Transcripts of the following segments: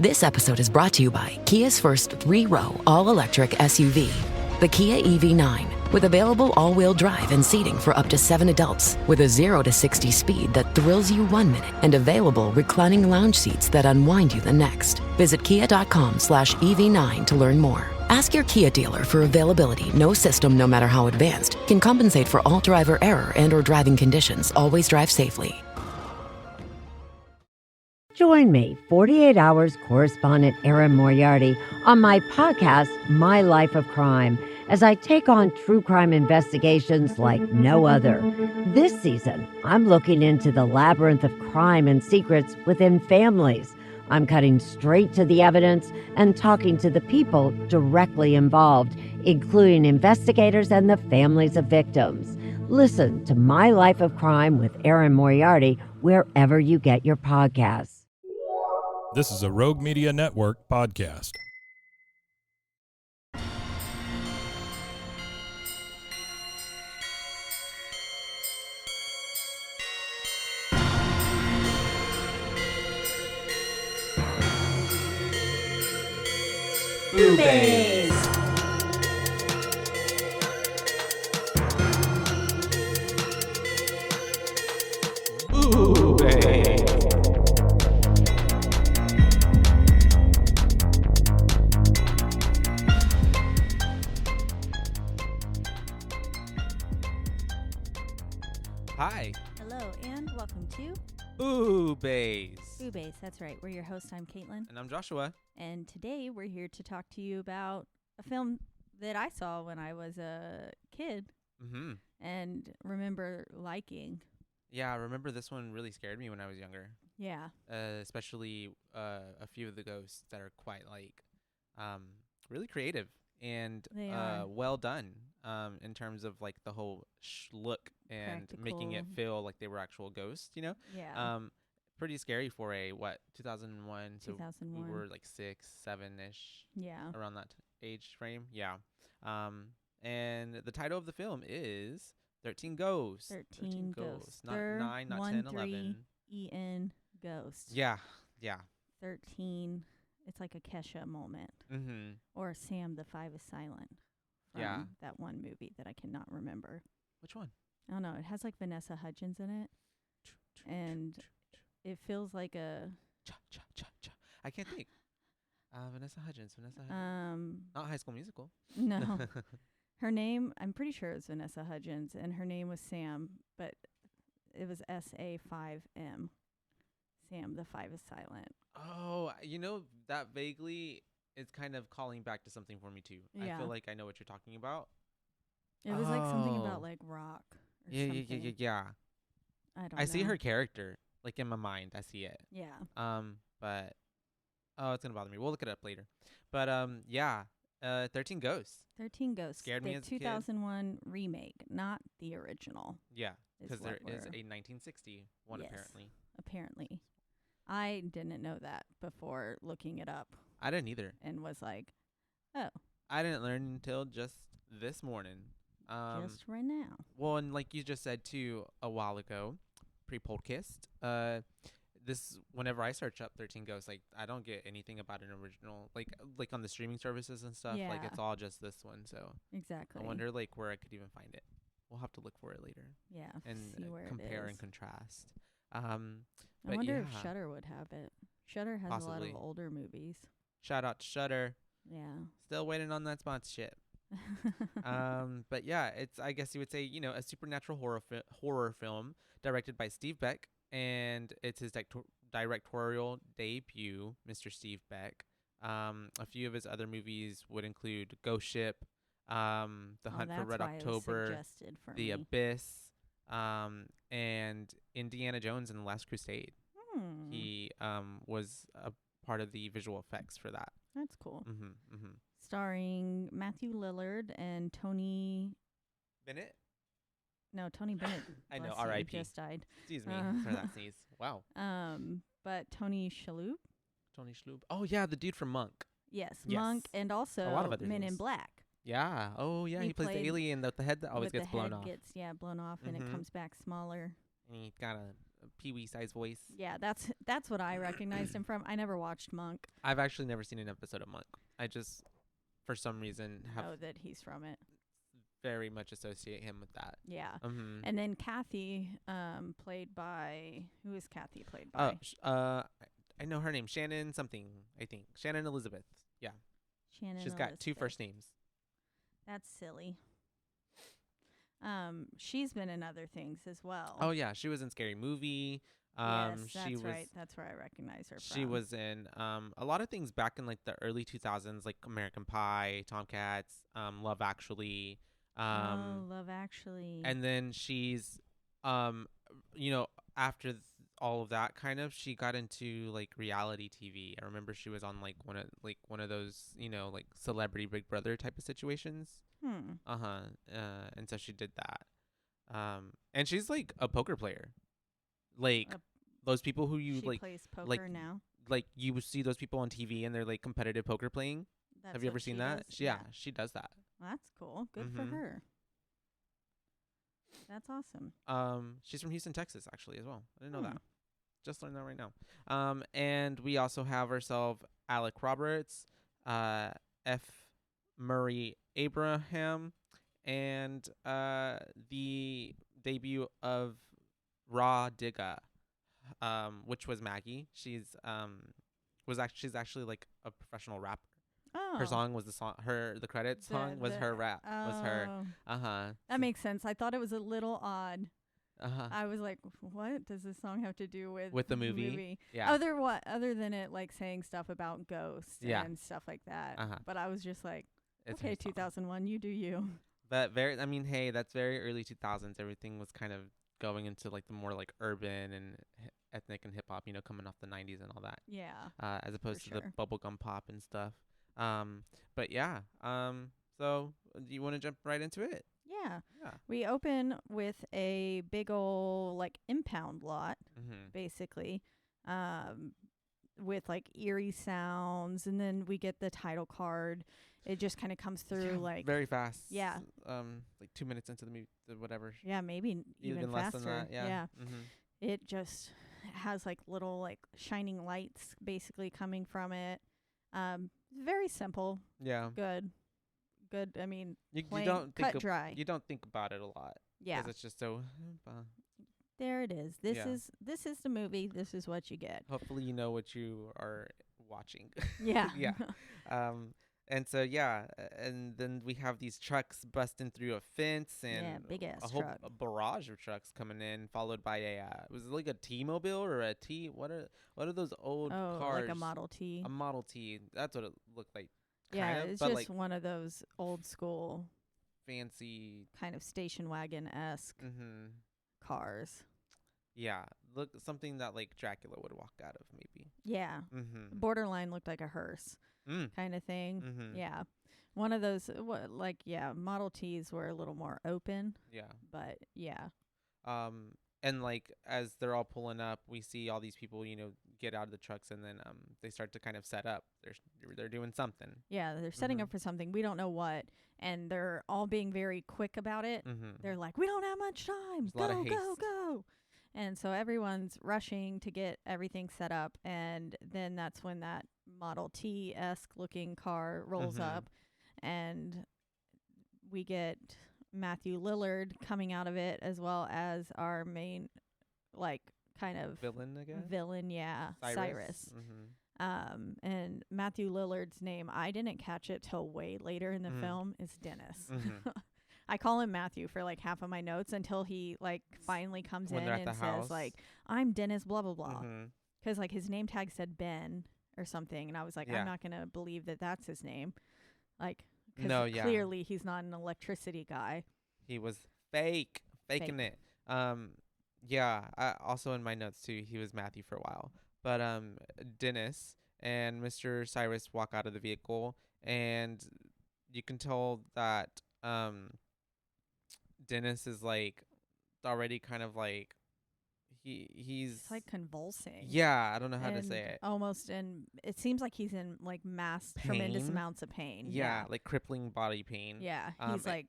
This episode is brought to you by Kia's first 3-row all-electric SUV, the Kia EV9, with available all-wheel drive and seating for up to 7 adults, with a 0 to 60 speed that thrills you 1 minute, and available reclining lounge seats that unwind you the next. Visit kia.com/EV9 to learn more. Ask your Kia dealer for availability. No system, no matter how advanced, can compensate for all driver error and or driving conditions. Always drive safely. Join me, 48 Hours correspondent Erin Moriarty, on my podcast, My Life of Crime, as I take on true crime investigations like no other. This season, I'm looking into the labyrinth of crime and secrets within families. I'm cutting straight to the evidence and talking to the people directly involved, including investigators and the families of victims. Listen to My Life of Crime with Erin Moriarty wherever you get your podcasts. This is a Rogue Media Network podcast. Boobies! Boobies! Hi. Hello, and welcome to Boobies. Boobies. That's right. We're your hosts. I'm Caitlin. And I'm Joshua. And today we're here to talk to you about a film that I saw when I was a kid Mm-hmm. and remember liking. Yeah, I remember this one really scared me when I was younger. Yeah. Especially a few of the ghosts that are quite really creative and They are. well done in terms of like the whole look and making it Practical. feel like they were actual ghosts, you know? Yeah. Pretty scary for a 2001, so 2001. we were like 6, 7-ish Yeah. around that age frame. Yeah. And the title of the film is 13 Ghosts. 13 Ghosts. Not 9, not 10, 11. En Ghost. Yeah. Yeah. 13. It's like a Kesha moment. Mm-hmm. Or Sam the Five is Silent. From Yeah. that one movie that I cannot remember. Which one? I don't know. It has like Vanessa Hudgens in it. And it feels like a I can't think. Vanessa Hudgens. Not High School Musical. no. Her name, I'm pretty sure it was Vanessa Hudgens, and her name was Sam, but it was SA5M. Sam the Five is Silent. Oh, you know, that vaguely is kind of calling back to something for me too. Yeah. I feel like I know what you're talking about. It was like something Oh. about like rock or Yeah. something. I don't know. I see her character like in my mind. I see it. Yeah. But it's gonna bother me. We'll look it up later. But 13 Ghosts. 13 Ghosts. Scared the me as a kid. 2001 remake, not the original. Yeah, is because there what is we're- a 1960 one Yes. apparently. I didn't know that before looking it up I didn't either. and was like, oh, I didn't learn until just this morning. just right now. Well, and like you just said too a while ago, pre-podcast, this whenever I search up 13 Ghosts, like I don't get anything about an original, like on the streaming services and stuff. Like Yeah. it's all just this one. So Exactly. I wonder like where I could even find it. We'll have to look for it later Yeah. and see where compare it and is. contrast. I but wonder if yeah. Shudder would have it. Shudder has a lot Possibly. of older movies. Shout out to Shudder. Yeah. Still waiting on that sponsorship. But yeah, it's I guess you would say a supernatural horror film directed by Steve Beck, and it's his directorial debut, Mr. Steve Beck. A few of his other movies would include Ghost Ship, The Hunt for that's Red why it was October, suggested for The me. Abyss, and Indiana Jones and the Last Crusade. Hmm. He was a part of the visual effects for that. That's cool. Mm-hmm. Starring Matthew Lillard and Tony. Bennett? Tony Bennett. I know, bless you, R.I.P.. Just died. Excuse me Uh, for that sneeze. Wow. But Tony Shalhoub. Tony Shalhoub. Oh, yeah, the dude from Monk. Yes, Yes. Monk, and also lot of other Men in things. Black. Yeah. Oh, yeah, he plays the played alien, the head that always with gets the blown head off. gets blown off, and Mhm. it comes back smaller. And he got Pee-wee size voice. Yeah, that's what I recognized him from. I never watched Monk. I've actually never seen an episode of Monk. I just, for some reason, have Know that he's from it. very much associate him with that. Yeah. Mm-hmm. And then Kathy, played by, who is Kathy played by? I know her name, Shannon something, I think. Shannon Elizabeth. Yeah. Shannon She's got 2 Elizabeth. first names. That's silly. She's been in other things as well. Oh yeah, she was in Scary Movie. Yes, she was, right. That's where I recognize her from. She was in a lot of things back in like the early 2000s, like American Pie, Tomcats, Love Actually. Love Actually. And then she's, after all of that, kind of, she got into like reality TV. I remember she was on like one of those, like Celebrity Big Brother type of situations. And so she did that. And she's like a poker player. Like those people who you she like plays poker like now. like you see those people on TV and they're like competitive poker playing. That's Have you ever what seen she that? does? Yeah, she does that. Well, that's cool. Good for her. That's awesome. She's from Houston, Texas, actually, as well. I didn't know that. Just learned that right now. And we also have ourselves Alec Roberts, F. Murray Abraham, and the debut of Raw Digga, which was Maggie. She's actually like a professional rapper. Oh. Her song was the credits song was her rap. Was her. That makes sense. I thought it was a little odd. Uh-huh. I was like, what does this song have to do with the movie? Yeah. Other than it like saying stuff about ghosts and stuff like that. But I was just like, It's okay, 2001, you do you. But hey, that's very early 2000s. Everything was kind of going into like the more like urban and ethnic and hip hop, coming off the 90s and all that. Yeah. As opposed to the bubblegum pop and stuff. But yeah. So do you want to jump right into it? Yeah. We open with a big ol' like impound lot, basically, with like eerie sounds, and then we get the title card. It just kind of comes through like very fast. Yeah. Like 2 minutes into the movie, whatever. Yeah, maybe even less faster. than that. Yeah. It just has like little like shining lights basically coming from it. Very simple. Yeah. Good. I mean, you don't cut dry. You don't think about it a lot. Yeah. Because it's just so. There it is. This is the movie. This is what you get. Hopefully, you know what you are watching. Yeah. Yeah. And so and then we have these trucks busting through a fence and big ass truck. A barrage of trucks coming in, followed by was it like a T-Mobile or a T? What are those old cars? Like a Model T. A Model T. That's what it looked like. It's just like one of those old school, fancy kind of station wagon-esque cars. Yeah, look, something that like Dracula would walk out of, maybe. Yeah. Borderline looked like a hearse kind of thing. Yeah. One of those, Model Ts were a little more open. Yeah. But yeah. And like as they're all pulling up, we see all these people, get out of the trucks, and then they start to kind of set up. They're doing something. Yeah, they're setting up for something. We don't know what, and they're all being very quick about it. They're like, "We don't have much time. Go!" And so everyone's rushing to get everything set up, and then that's when that Model T-esque looking car rolls up, and we get Matthew Lillard coming out of it, as well as our main, kind of villain, I guess. Villain, yeah, Cyrus. And Matthew Lillard's name, I didn't catch it till way later in the film, is Dennis. I call him Matthew for like half of my notes until he finally comes in and says like, "I'm Dennis blah blah blah," because like his name tag said Ben or something, and I was like, I'm not gonna believe that that's his name, because clearly he's not an electricity guy. He was faking it. I also in my notes too, he was Matthew for a while, but Dennis and Mr. Cyrus walk out of the vehicle, and you can tell that Dennis is like already kind of like he's like convulsing. Yeah, I don't know how to say it. Almost, and it seems like he's in like tremendous amounts of pain. Yeah, like crippling body pain. Yeah, he's like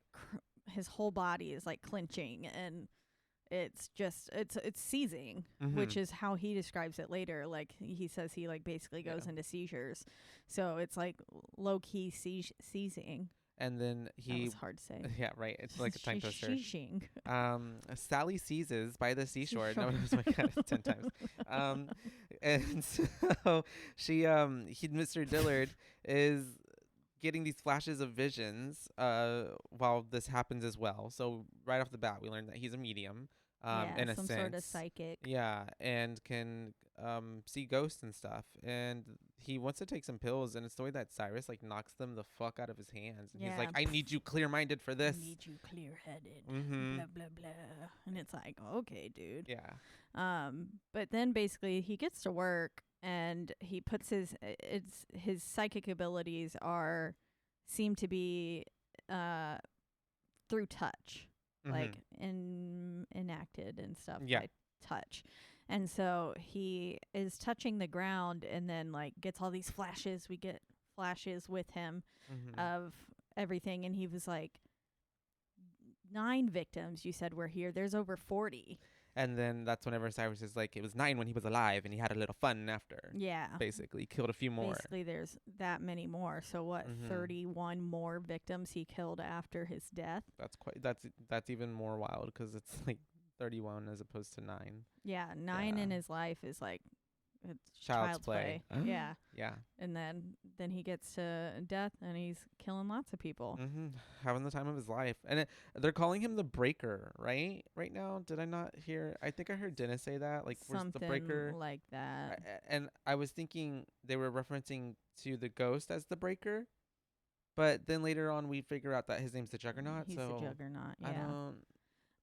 his whole body is like clenching, and it's just it's seizing, which is how he describes it later. Like he says he like basically goes into seizures, so it's like low key seizing. And then that was hard to say. Yeah, right. It's like a tongue twister. Seizing. Sally seizes by the seashore. No, it was my God, 10 times. And so Mr. Dillard is getting these flashes of visions while this happens as well. So right off the bat, we learn that he's a medium. In a some sense, sort of psychic. Yeah, and can see ghosts and stuff. And he wants to take some pills, and it's the way that Cyrus like knocks them the fuck out of his hands. And he's like, "I need you clear-minded for this. I need you clear-headed." Blah blah blah. And it's like, okay, dude. Yeah. But then basically he gets to work, and he puts his psychic abilities seem to be through touch. Like enacted and stuff by touch. And so he is touching the ground and then like gets all these flashes. We get flashes with him of everything. And he was like, 9 victims you said were here. There's over 40. And then that's whenever Cyrus is like, it was 9 when he was alive and he had a little fun after. Yeah. Basically killed a few more. Basically there's that many more. So what, 31 more victims he killed after his death? That's even more wild because it's like 31 as opposed to 9. Yeah, 9 in his life is like it's child's play. Yeah. Yeah. And then he gets to death and he's killing lots of people. Having the time of his life. And they're calling him the Breaker, right? Right now, did I not hear? I think I heard Dennis say that. Like, where's the Breaker? Something like that. And I was thinking they were referencing to the ghost as the Breaker. But then later on, we figure out that his name's the Juggernaut. He's the Juggernaut, yeah.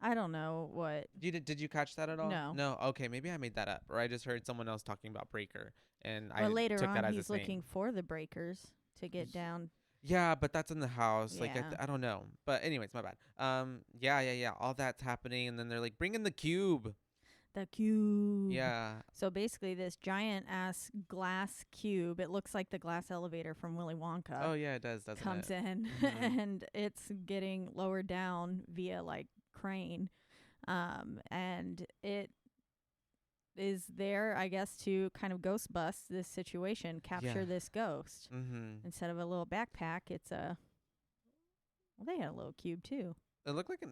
I don't know what. Did you catch that at all? No. Okay, maybe I made that up, or I just heard someone else talking about Breaker, and I later took that on as he's looking for the breakers to get down. Yeah, but that's in the house. Yeah. Like I don't know. But anyways, my bad. Yeah. All that's happening, and then they're like, "Bring in the cube." The cube. Yeah. So basically, this giant ass glass cube. It looks like the glass elevator from Willy Wonka. Oh yeah, it does. Doesn't comes it? in, and it's getting lowered down via like crane, and it is there, I guess, to kind of ghost bust this situation, capture this ghost. Instead of a little backpack, it's they had a little cube too. It looked like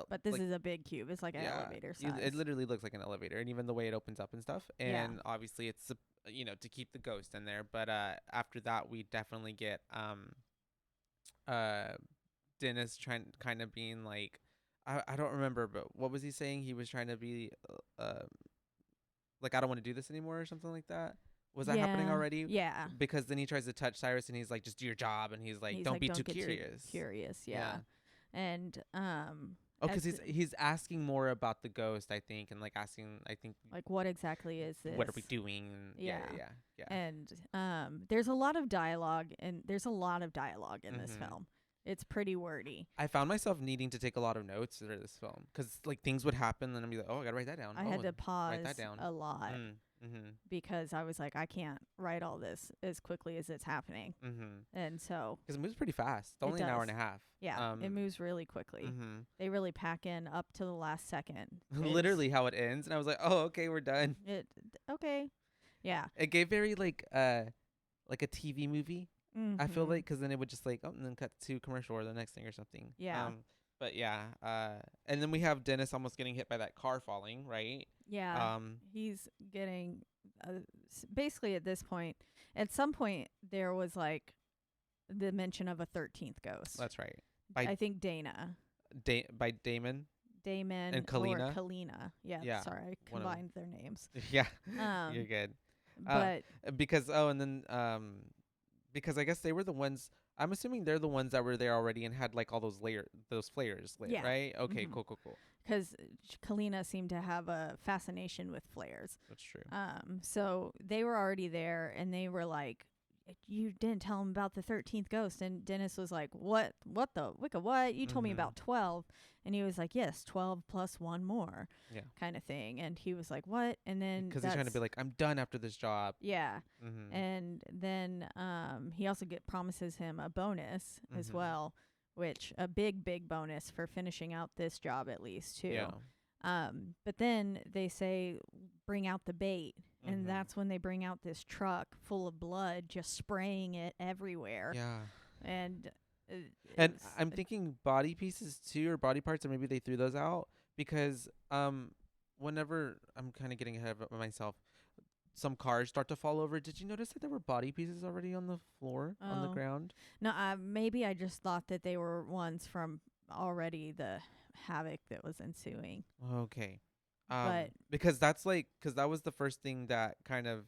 but this is a big cube. It's like an elevator size. It literally looks like an elevator, and even the way it opens up and stuff. And obviously, it's to keep the ghost in there. But after that, we definitely get Dennis kind of being like, I don't remember, but what was he saying? He was trying to be like, I don't want to do this anymore or something like that. Was that happening already? Yeah. Because then he tries to touch Cyrus, and he's like, just do your job, and he's like, don't be too curious. Yeah. And because he's asking more about the ghost, I think, and like asking, I think, like, what exactly is this? What are we doing? Yeah. And there's a lot of dialogue, in this film. It's pretty wordy. I found myself needing to take a lot of notes for this film because like things would happen, and I'd be like, oh, I gotta write that down. I had to pause write that down a lot because I was like, I can't write all this as quickly as it's happening. And so because it moves pretty fast. It's only an hour and a half. Yeah, it moves really quickly. They really pack in up to the last second. Literally how it ends, and I was like, oh, okay, we're done. Yeah. It gave very like a TV movie. I feel like, because then it would just like, and then cut to commercial or the next thing or something. Yeah. But yeah. And then we have Dennis almost getting hit by that car falling, right? Yeah. He's getting basically at this point. At some point, there was like the mention of a 13th ghost. That's right. I think Dana. By Damon. Damon and Kalina. Or Kalina. Yeah. Sorry, I combined their names. Yeah. You're good. But because because I guess they were the ones. I'm assuming they're the ones that were there already and had like all those flares, right? Okay, cool. Because Kalina seemed to have a fascination with flares. That's true. So they were already there, and they were like, "You didn't tell him about the 13th ghost." And Dennis was like, "What the Wicca? What? You told me about 12." And he was like, "Yes, 12 plus one more." Yeah. Kind of thing. And he was like, "What?" And then because he's trying to be like, "I'm done after this job." Yeah. And then he also promises him a bonus as well, which a big bonus for finishing out this job at least too. But then they say, bring out the bait. Mm-hmm. And that's when they bring out this truck full of blood, just spraying it everywhere. Yeah. And I'm thinking body pieces too, or body parts, or maybe they threw those out because whenever I'm kind of getting ahead of myself, some cars start to fall over. Did you notice that there were body pieces already on the floor, on the ground? No, maybe I just thought that they were ones from already the havoc that was ensuing. Okay. But because that was the first thing that kind of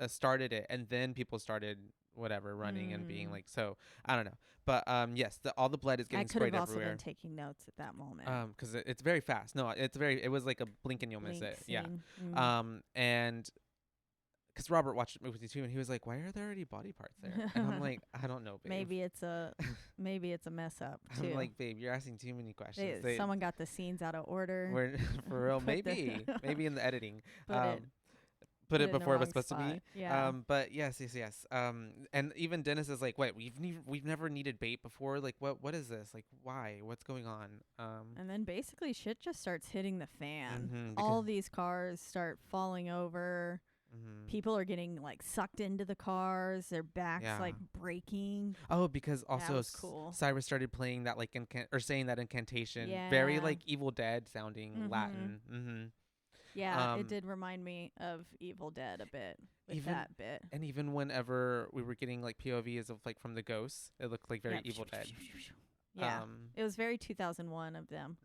started it, and then people started whatever running and being like, so I don't know, but yes, all the blood is getting sprayed everywhere. I could have also been taking notes at that moment. Because it's very fast. No, it was like a blink and you'll miss it. Scene. Yeah. And because Robert watched it with you too, and he was like, "Why are there already body parts there?" And I'm like, "I don't know, babe. Maybe it's a mess up too." I'm like, "Babe, you're asking too many questions." Someone got the scenes out of order. For real, maybe in the editing. Put it before it was supposed spot. to be. Yeah. But yes. And even Dennis is like, "What? We've never needed bait before. Like, what is this? Like, why? What's going on?" And then basically shit just starts hitting the fan. Mm-hmm, all these cars start falling over. Mm-hmm. People are getting like sucked into the cars. Their backs like breaking. Oh, because also cool. Cyrus started playing that like saying that incantation, Yeah. very like Evil Dead sounding Latin. Mm-hmm. Yeah, it did remind me of Evil Dead a bit with that bit. And even whenever we were getting like POVs of like from the ghosts, it looked like very Evil Dead. Yeah, it was very 2001 of them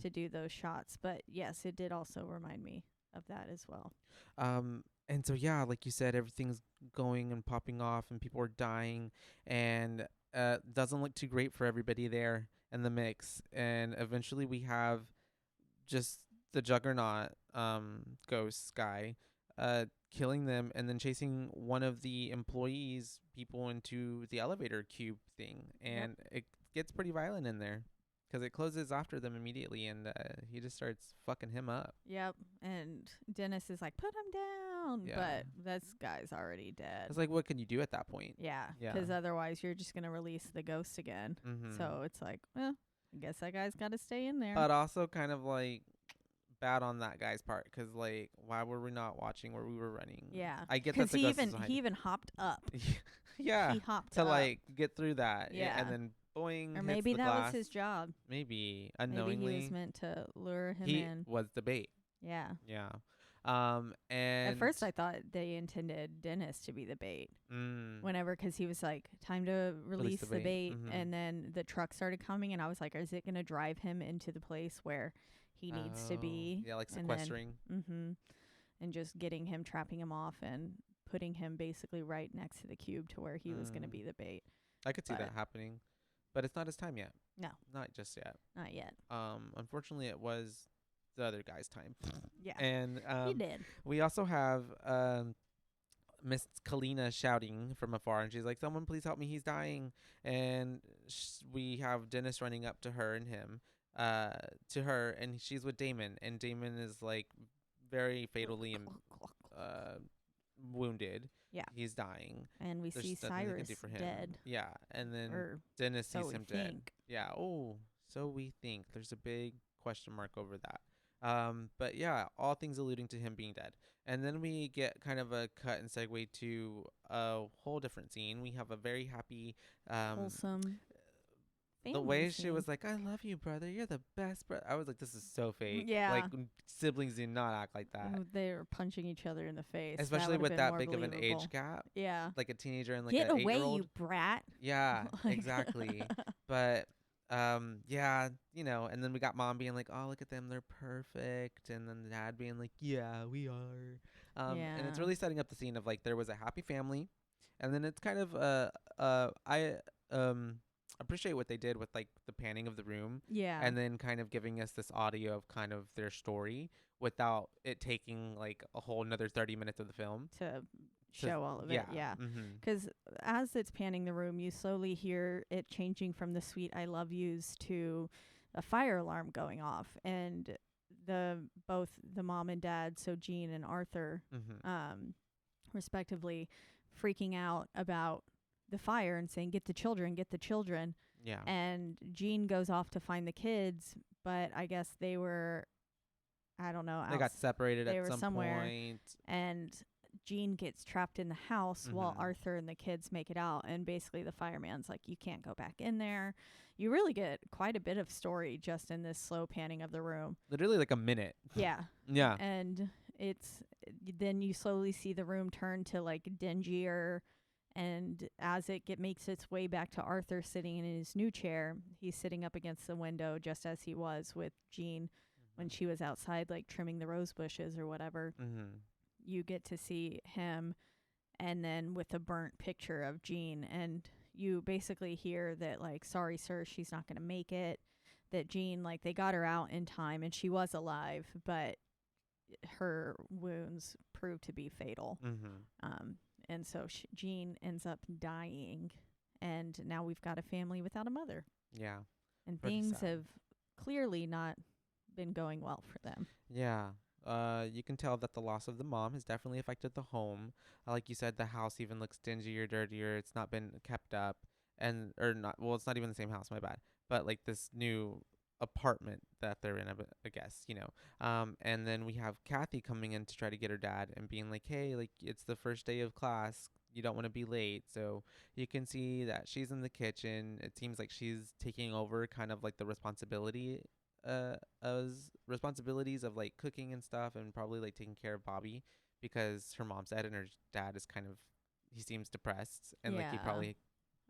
to do those shots. But yes, it did also remind me of that as well. And so, yeah, like you said, everything's going and popping off and people are dying, and doesn't look too great for everybody there in the mix. And eventually we have just the juggernaut ghost guy killing them and then chasing one of the employees people into the elevator cube thing. And it gets pretty violent in there. Because it closes after them immediately, and he just starts fucking him up. Yep, and Dennis is like, put him down, but this guy's already dead. It's like, what can you do at that point? Yeah, because otherwise you're just going to release the ghost again. So it's like, well, I guess that guy's got to stay in there. But also kind of like bad on that guy's part, because like, why were we not watching where we were running? Yeah, I get that he even hopped up. Yeah, he hopped to up. like get through that. Yeah, and then boing, or maybe that was his job. Maybe unknowingly. Maybe he was meant to lure him in. He was the bait. Yeah. Yeah. And at first I thought they intended Dennis to be the bait. Whenever, because he was like, time to release the bait. And then the truck started coming, and I was like, is it going to drive him into the place where he needs to be? Yeah, like sequestering. And just getting him, trapping him off, and putting him basically right next to the cube to where he was going to be the bait. I could see that happening. But it's not his time yet. No. Not just yet. Not yet. Unfortunately, it was the other guy's time. Yeah. And he did. We also have Miss Kina shouting from afar, and she's like, "Someone please help me, he's dying." And we have Dennis running up to her and him, to her, and she's with Damon, and Damon is like very fatally wounded. Yeah. He's dying. And we see Cyrus dead. Yeah. And then Dennis sees him dead. Think. Yeah. Oh, so we think. There's a big question mark over that. But yeah, all things alluding to him being dead. And then we get kind of a cut and segue to a whole different scene. We have a very happy, wholesome the way scene. She was like, "I love you, brother. You're the best brother." I was like, this is so fake. Yeah. Like, siblings do not act like that. They were punching each other in the face. Especially with that big of an age gap. Yeah. Like a teenager and like Get an away, 8-year-old. you brat. Yeah, exactly. But, yeah, you know, and then we got mom being like, "Oh, look at them. They're perfect." And then dad being like, "Yeah, we are." And it's really setting up the scene of like, there was a happy family. And then it's kind of, I appreciate what they did with like the panning of the room. Yeah. And then kind of giving us this audio of kind of their story without it taking like a whole another 30 minutes of the film to show all of it. Yeah. Because as it's panning the room, you slowly hear it changing from the sweet I love yous to a fire alarm going off. And both the mom and dad, so Jean and Arthur, respectively, freaking out about the fire and saying, get the children. Yeah. And Jean goes off to find the kids, but I guess they were I don't know. They got separated they at were some somewhere, point. and Jean gets trapped in the house while Arthur and the kids make it out. And basically the fireman's like, you can't go back in there. You really get quite a bit of story just in this slow panning of the room. Literally like a minute. Yeah. Yeah. And then you slowly see the room turn to like dingier. And as it makes its way back to Arthur sitting in his new chair, he's sitting up against the window just as he was with Jean when she was outside, like trimming the rose bushes or whatever. You get to see him, and then with a burnt picture of Jean, and you basically hear that, like, sorry, sir, she's not going to make it. That Jean, like, they got her out in time, and she was alive, but her wounds proved to be fatal. And so Jean ends up dying, and now we've got a family without a mother. Yeah. And things have clearly not been going well for them. Yeah. You can tell that the loss of the mom has definitely affected the home. Like you said, the house even looks dingier, dirtier. It's not been kept up, it's not even the same house, my bad. But like this new apartment that they're in, I guess, and then we have Kathy coming in to try to get her dad and being like, hey, like, it's the first day of class. You don't want to be late. So you can see that she's in the kitchen. It seems like she's taking over kind of like the responsibilities of like cooking and stuff, and probably like taking care of Bobby because her mom's dead and her dad is he seems depressed and like he probably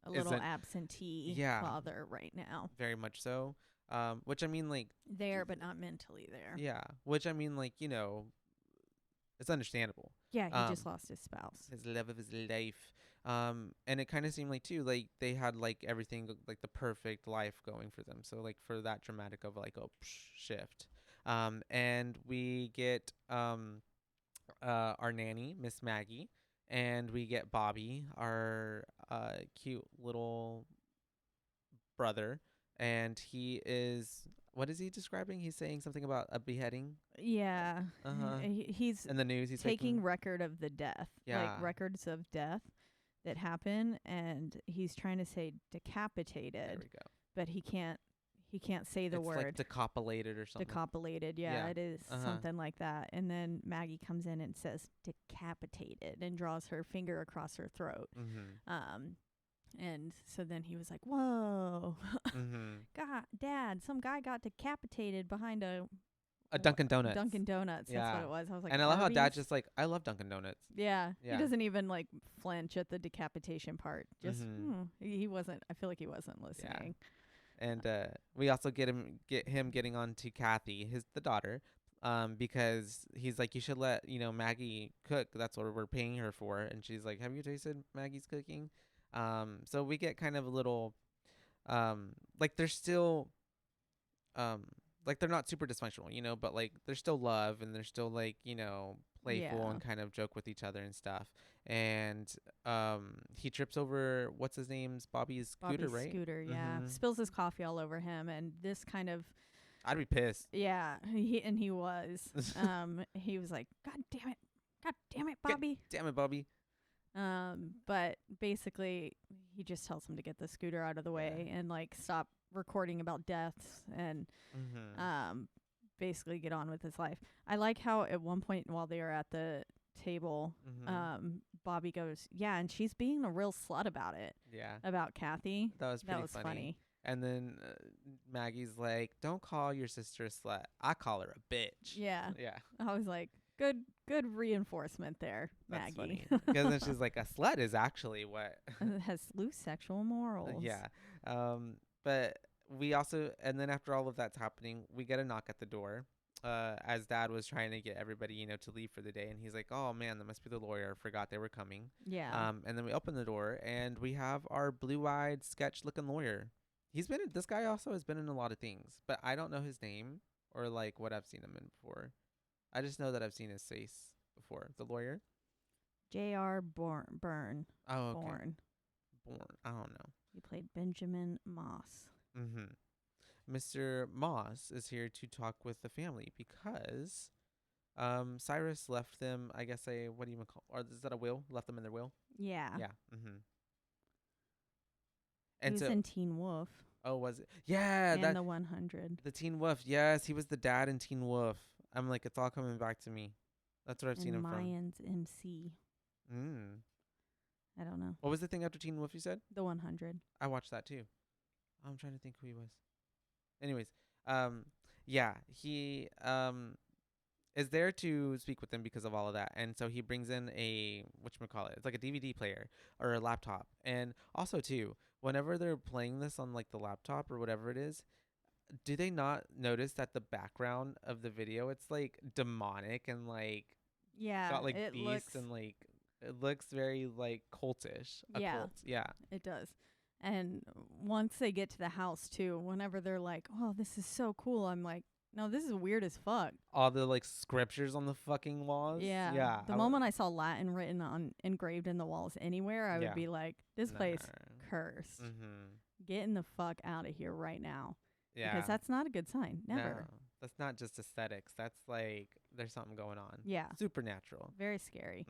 a little absentee father right now. Very much so. Which I mean, like, there but not mentally there. Yeah, which I mean, like, it's understandable. Yeah, he just lost his spouse, his love of his life. And it kind of seemed like too, like they had like everything, like the perfect life going for them. So like for that dramatic of like a shift. And we get our nanny, Miss Maggie, and we get Bobby, our cute little brother, and he is. What is he describing? He's saying something about a beheading. Yeah. He's in the news. He's taking record of the death, like records of death that happen, and he's trying to say decapitated. There we go. But he can't say the word. It's like decopilated or something. Decopilated, yeah. It is something like that. And then Maggie comes in and says decapitated and draws her finger across her throat. And so then he was like, whoa, God, Dad, some guy got decapitated behind a Dunkin' Donuts. Dunkin' Donuts, that's what it was. I was like, and I love how Dad just like, I love Dunkin' Donuts. Yeah. He doesn't even like flinch at the decapitation part. Just, he wasn't, I feel like he wasn't listening. Yeah. And we also get him getting on to Kathy, the daughter, because he's like, you should let, Maggie cook. That's what we're paying her for. And she's like, have you tasted Maggie's cooking? So we get kind of a little, like they're still, like they're not super dysfunctional, but like there's still love and they're still like, playful and kind of joke with each other and stuff. And he trips over what's his name's Bobby's scooter, right? Scooter, yeah. Spills his coffee all over him, and this kind of. I'd be pissed. Yeah, he was. He was like, God damn it, Bobby. Damn it, Bobby. But basically he just tells him to get the scooter out of the way and like stop recording about deaths and basically get on with his life. I like how at one point while they are at the table, Bobby goes, yeah, and she's being a real slut about it. Yeah. About Kathy. That was funny. And then Maggie's like, don't call your sister a slut. I call her a bitch. Yeah. Yeah. I was like, good reinforcement there, That's Maggie. Because then she's like, a slut is actually what has loose sexual morals. Yeah. But we also, and then after all of that's happening, we get a knock at the door. As Dad was trying to get everybody, to leave for the day, and he's like, "Oh man, that must be the lawyer. I forgot they were coming." Yeah. And then we open the door, and we have our blue-eyed, sketch-looking lawyer. This guy also has been in a lot of things, but I don't know his name or like what I've seen him in before. I just know that I've seen his face before. The lawyer? J.R. Byrne. Oh, okay. Bourne. I don't know. He played Benjamin Moss. Mr. Moss is here to talk with the family because Cyrus left them, I guess, what do you call, or is that a will? Left them in their will? Yeah. Yeah. And he was in Teen Wolf. Oh, was it? Yeah. And the 100. The Teen Wolf. Yes, he was the dad in Teen Wolf. I'm like, it's all coming back to me. That's what I've seen him Mayans MC. from. I don't know. What was the thing after Teen Wolf you said? The 100. I watched that too. I'm trying to think who he was. Anyways, yeah, he is there to speak with them because of all of that, and so he brings in a whatchamacallit. It's like a DVD player or a laptop, and also too, whenever they're playing this on like the laptop or whatever it is, do they not notice that the background of the video, it's like demonic and like got like beasts and like it looks very like cultish. Yeah. Cult. Yeah. It does. And once they get to the house too, whenever they're like, "Oh, this is so cool," I'm like, "No, this is weird as fuck." All the like scriptures on the fucking walls. Yeah. Yeah. The moment I saw Latin written on engraved in the walls anywhere, I would be like, "This place cursed. Getting the fuck out of here right now." Yeah. Because that's not a good sign. Never. No, that's not just aesthetics. That's like there's something going on. Yeah. Supernatural. Very scary.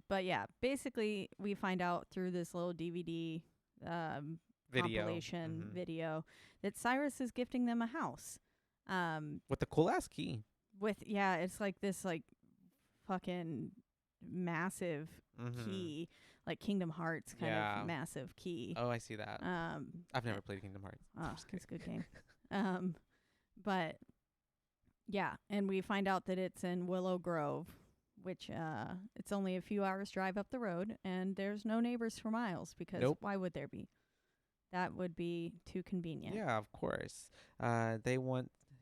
But yeah, basically we find out through this little DVD compilation video that Cyrus is gifting them a house. With the cool ass key. It's like this like fucking massive key, like Kingdom Hearts kind of massive key. Oh, I see that. I've never played Kingdom Hearts. Oh, it's a good game. But yeah, and we find out that it's in Willow Grove, which it's only a few hours drive up the road, and there's no neighbors for miles because why would there be? That would be too convenient. Yeah, of course.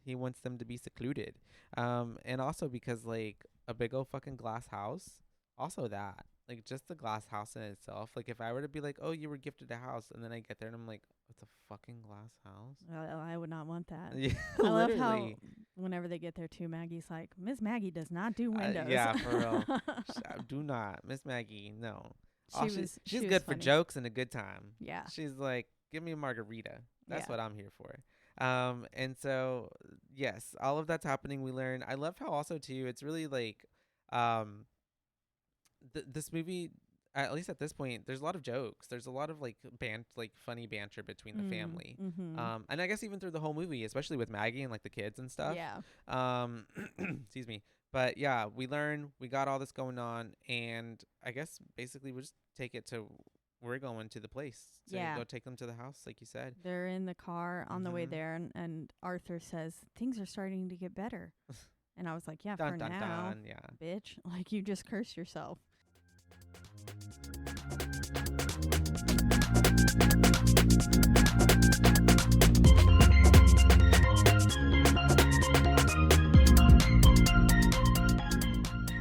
He wants them to be secluded. And also because like a big old fucking glass house, also that. Like just the glass house in itself. Like if I were to be like, "Oh, you were gifted a house," and then I get there and I'm like, "It's a fucking glass house." I would not want that. Yeah, I love how whenever they get there too, Maggie's like, "Miss Maggie does not do windows." Yeah, for real. Do not, Miss Maggie. No. She's good for funny. jokes and a good time. Yeah. She's like, "Give me a margarita." That's what I'm here for. And so yes, all of that's happening. We learn. I love how also too. It's really like, this movie, at least at this point, there's a lot of jokes. There's a lot of like funny banter between the family. And I guess even through the whole movie, especially with Maggie and like the kids and stuff. Yeah. Excuse me. But yeah, we got all this going on, and I guess basically we'll just take it to, we're going to the place to go take them to the house, like you said. They're in the car on the way there, and Arthur says, "Things are starting to get better." And I was like, yeah, dun, for dun, now, dun, yeah. bitch. Like, you just cursed yourself.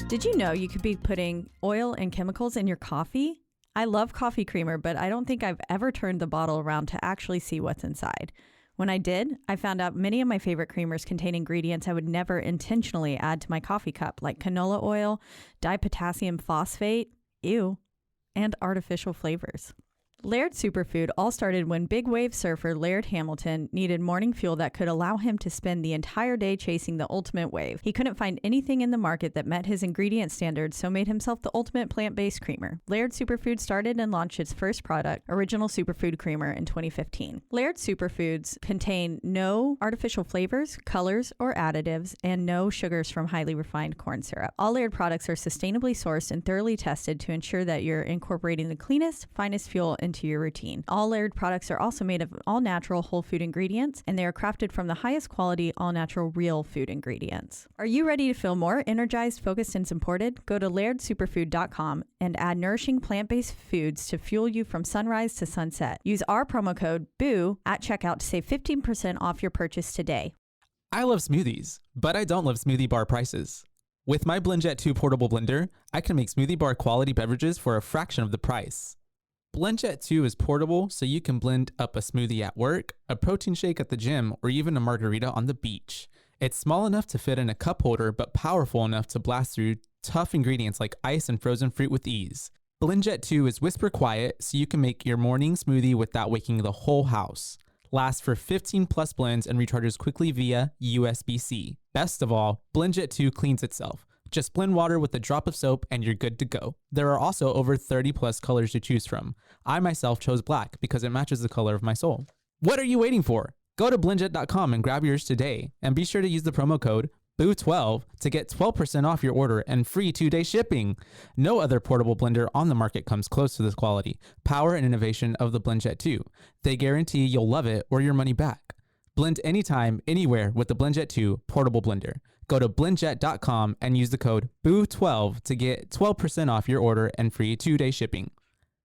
Did you know you could be putting oil and chemicals in your coffee? I love coffee creamer, but I don't think I've ever turned the bottle around to actually see what's inside. When I did, I found out many of my favorite creamers contain ingredients I would never intentionally add to my coffee cup, like canola oil, dipotassium phosphate, ew, and artificial flavors. Laird Superfood all started when big wave surfer Laird Hamilton needed morning fuel that could allow him to spend the entire day chasing the ultimate wave. He couldn't find anything in the market that met his ingredient standards, so made himself the ultimate plant-based creamer. Laird Superfood started and launched its first product, Original Superfood Creamer, in 2015. Laird Superfoods contain no artificial flavors, colors, or additives, and no sugars from highly refined corn syrup. All Laird products are sustainably sourced and thoroughly tested to ensure that you're incorporating the cleanest, finest fuel into your routine. All Laird products are also made of all-natural whole food ingredients, and they are crafted from the highest quality all-natural real food ingredients. Are you ready to feel more energized, focused, and supported? Go to lairdsuperfood.com and add nourishing plant-based foods to fuel you from sunrise to sunset. Use our promo code BOO at checkout to save 15% off your purchase today. I love smoothies, but I don't love smoothie bar prices. With my BlendJet 2 portable blender, I can make smoothie bar quality beverages for a fraction of the price. BlendJet 2 is portable, so you can blend up a smoothie at work, a protein shake at the gym, or even a margarita on the beach. It's small enough to fit in a cup holder, but powerful enough to blast through tough ingredients like ice and frozen fruit with ease. BlendJet 2 is whisper quiet, so you can make your morning smoothie without waking the whole house. Lasts for 15 plus blends and recharges quickly via USB-C. Best of all, BlendJet 2 cleans itself. Just blend water with a drop of soap and you're good to go. There are also over 30 plus colors to choose from. I myself chose black because it matches the color of my soul. What are you waiting for? Go to blendjet.com and grab yours today, and be sure to use the promo code BOO12 to get 12% off your order and free 2-day shipping. No other portable blender on the market comes close to this quality, power, and innovation of the BlendJet 2. They guarantee you'll love it or your money back. Blend anytime, anywhere with the BlendJet 2 portable blender. Go to blendjet.com and use the code BOO12 to get 12% off your order and free 2-day shipping.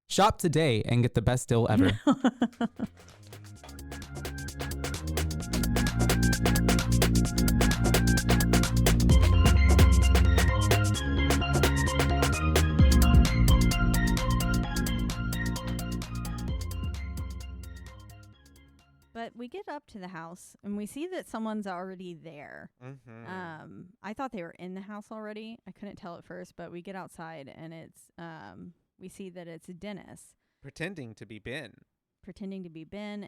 Shop today and get the best deal ever. But we get up to the house and we see that someone's already there. I thought they were in the house already. I couldn't tell at first, but we get outside and it's we see that it's Dennis pretending to be Ben,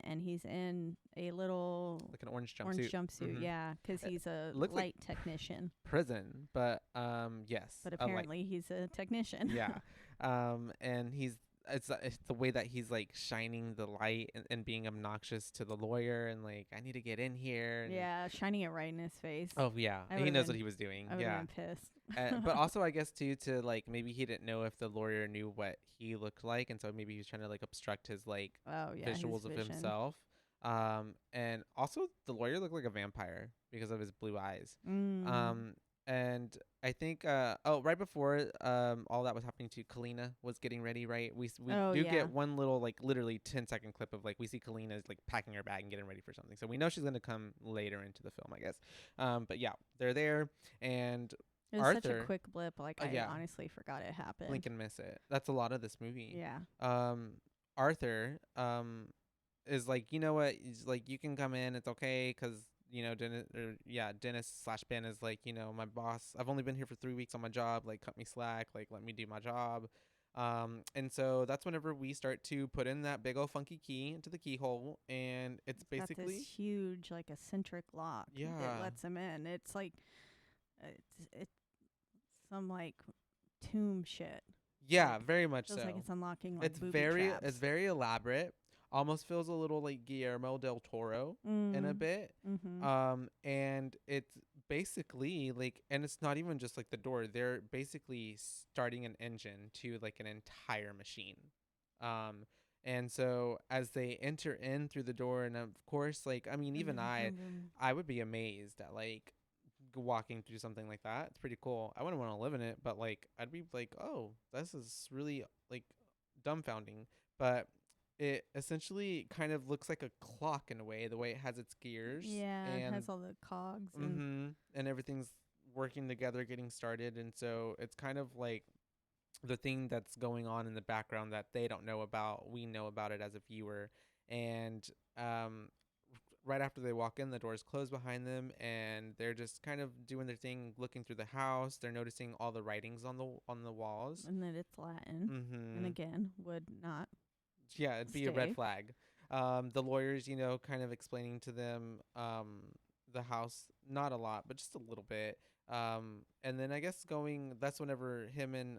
and he's in a little like an orange jumpsuit. Yeah, because he's a light technician. Prison, but yes. But apparently he's a technician. Yeah, and it's the way that he's like shining the light and being obnoxious to the lawyer and like, I need to get in here. Yeah, shining it right in his face. Oh yeah, he knows what he was doing. I would have been pissed. But also I guess too, to like, maybe he didn't know if the lawyer knew what he looked like, and so maybe he was trying to like obstruct his like visuals of himself. And also the lawyer looked like a vampire because of his blue eyes. And I think right before all that was happening to Kina was getting ready, right? We get one little like literally 10-second clip of like, we see Kalina's like packing her bag and getting ready for something. So we know she's going to come later into the film, I guess. But yeah, they're there, and it was Arthur, such a quick blip, like I honestly forgot it happened. Blink and miss it. That's a lot of this movie. Yeah. Arthur is like, you know what? He's like, you can come in. It's okay, because Dennis/Ben is like, my boss, I've only been here for 3 weeks on my job, like cut me slack, like let me do my job. And so that's whenever we start to put in that big old funky key into the keyhole, and it's basically got this huge like eccentric lock that lets him in. It's like it's some like tomb shit. Yeah, like, very much feels so. Like it's unlocking like it's booby very traps. It's very elaborate. Almost feels a little like Guillermo del Toro in a bit. And it's basically like, and it's not even just like the door, they're basically starting an engine to like an entire machine. And so as they enter in through the door, and of course, like, I mean, even I would be amazed at like walking through something like that. It's pretty cool. I wouldn't want to live in it, but like, I'd be like, oh, this is really like dumbfounding. But it essentially kind of looks like a clock in a way, the way it has its gears. Yeah, and it has all the cogs. And everything's working together, getting started. And so it's kind of like the thing that's going on in the background that they don't know about. We know about it as a viewer. And right after they walk in, the doors close behind them, and they're just kind of doing their thing, looking through the house. They're noticing all the writings on the walls. And that it's Latin. And again, would not. Yeah, it'd be a red flag. The lawyers, kind of explaining to them the house, not a lot, but just a little bit. And then I guess that's whenever him and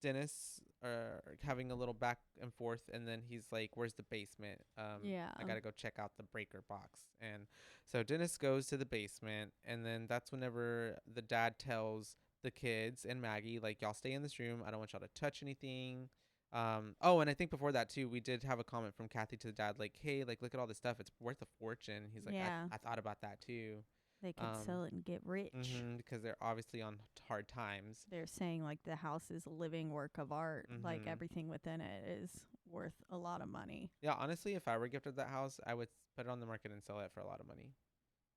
Dennis are having a little back and forth, and then he's like, where's the basement? I gotta go check out the breaker box. And so Dennis goes to the basement, and then that's whenever the dad tells the kids and Maggie, like, y'all stay in this room, I don't want y'all to touch anything. And I think before that too, we did have a comment from Kathy to the dad, like, hey, like, look at all this stuff, it's worth a fortune. He's like, I thought about that too. They could sell it and get rich. Because they're obviously on hard times. They're saying like the house is a living work of art. Like everything within it is worth a lot of money. Yeah, honestly, if I were gifted that house, I would put it on the market and sell it for a lot of money.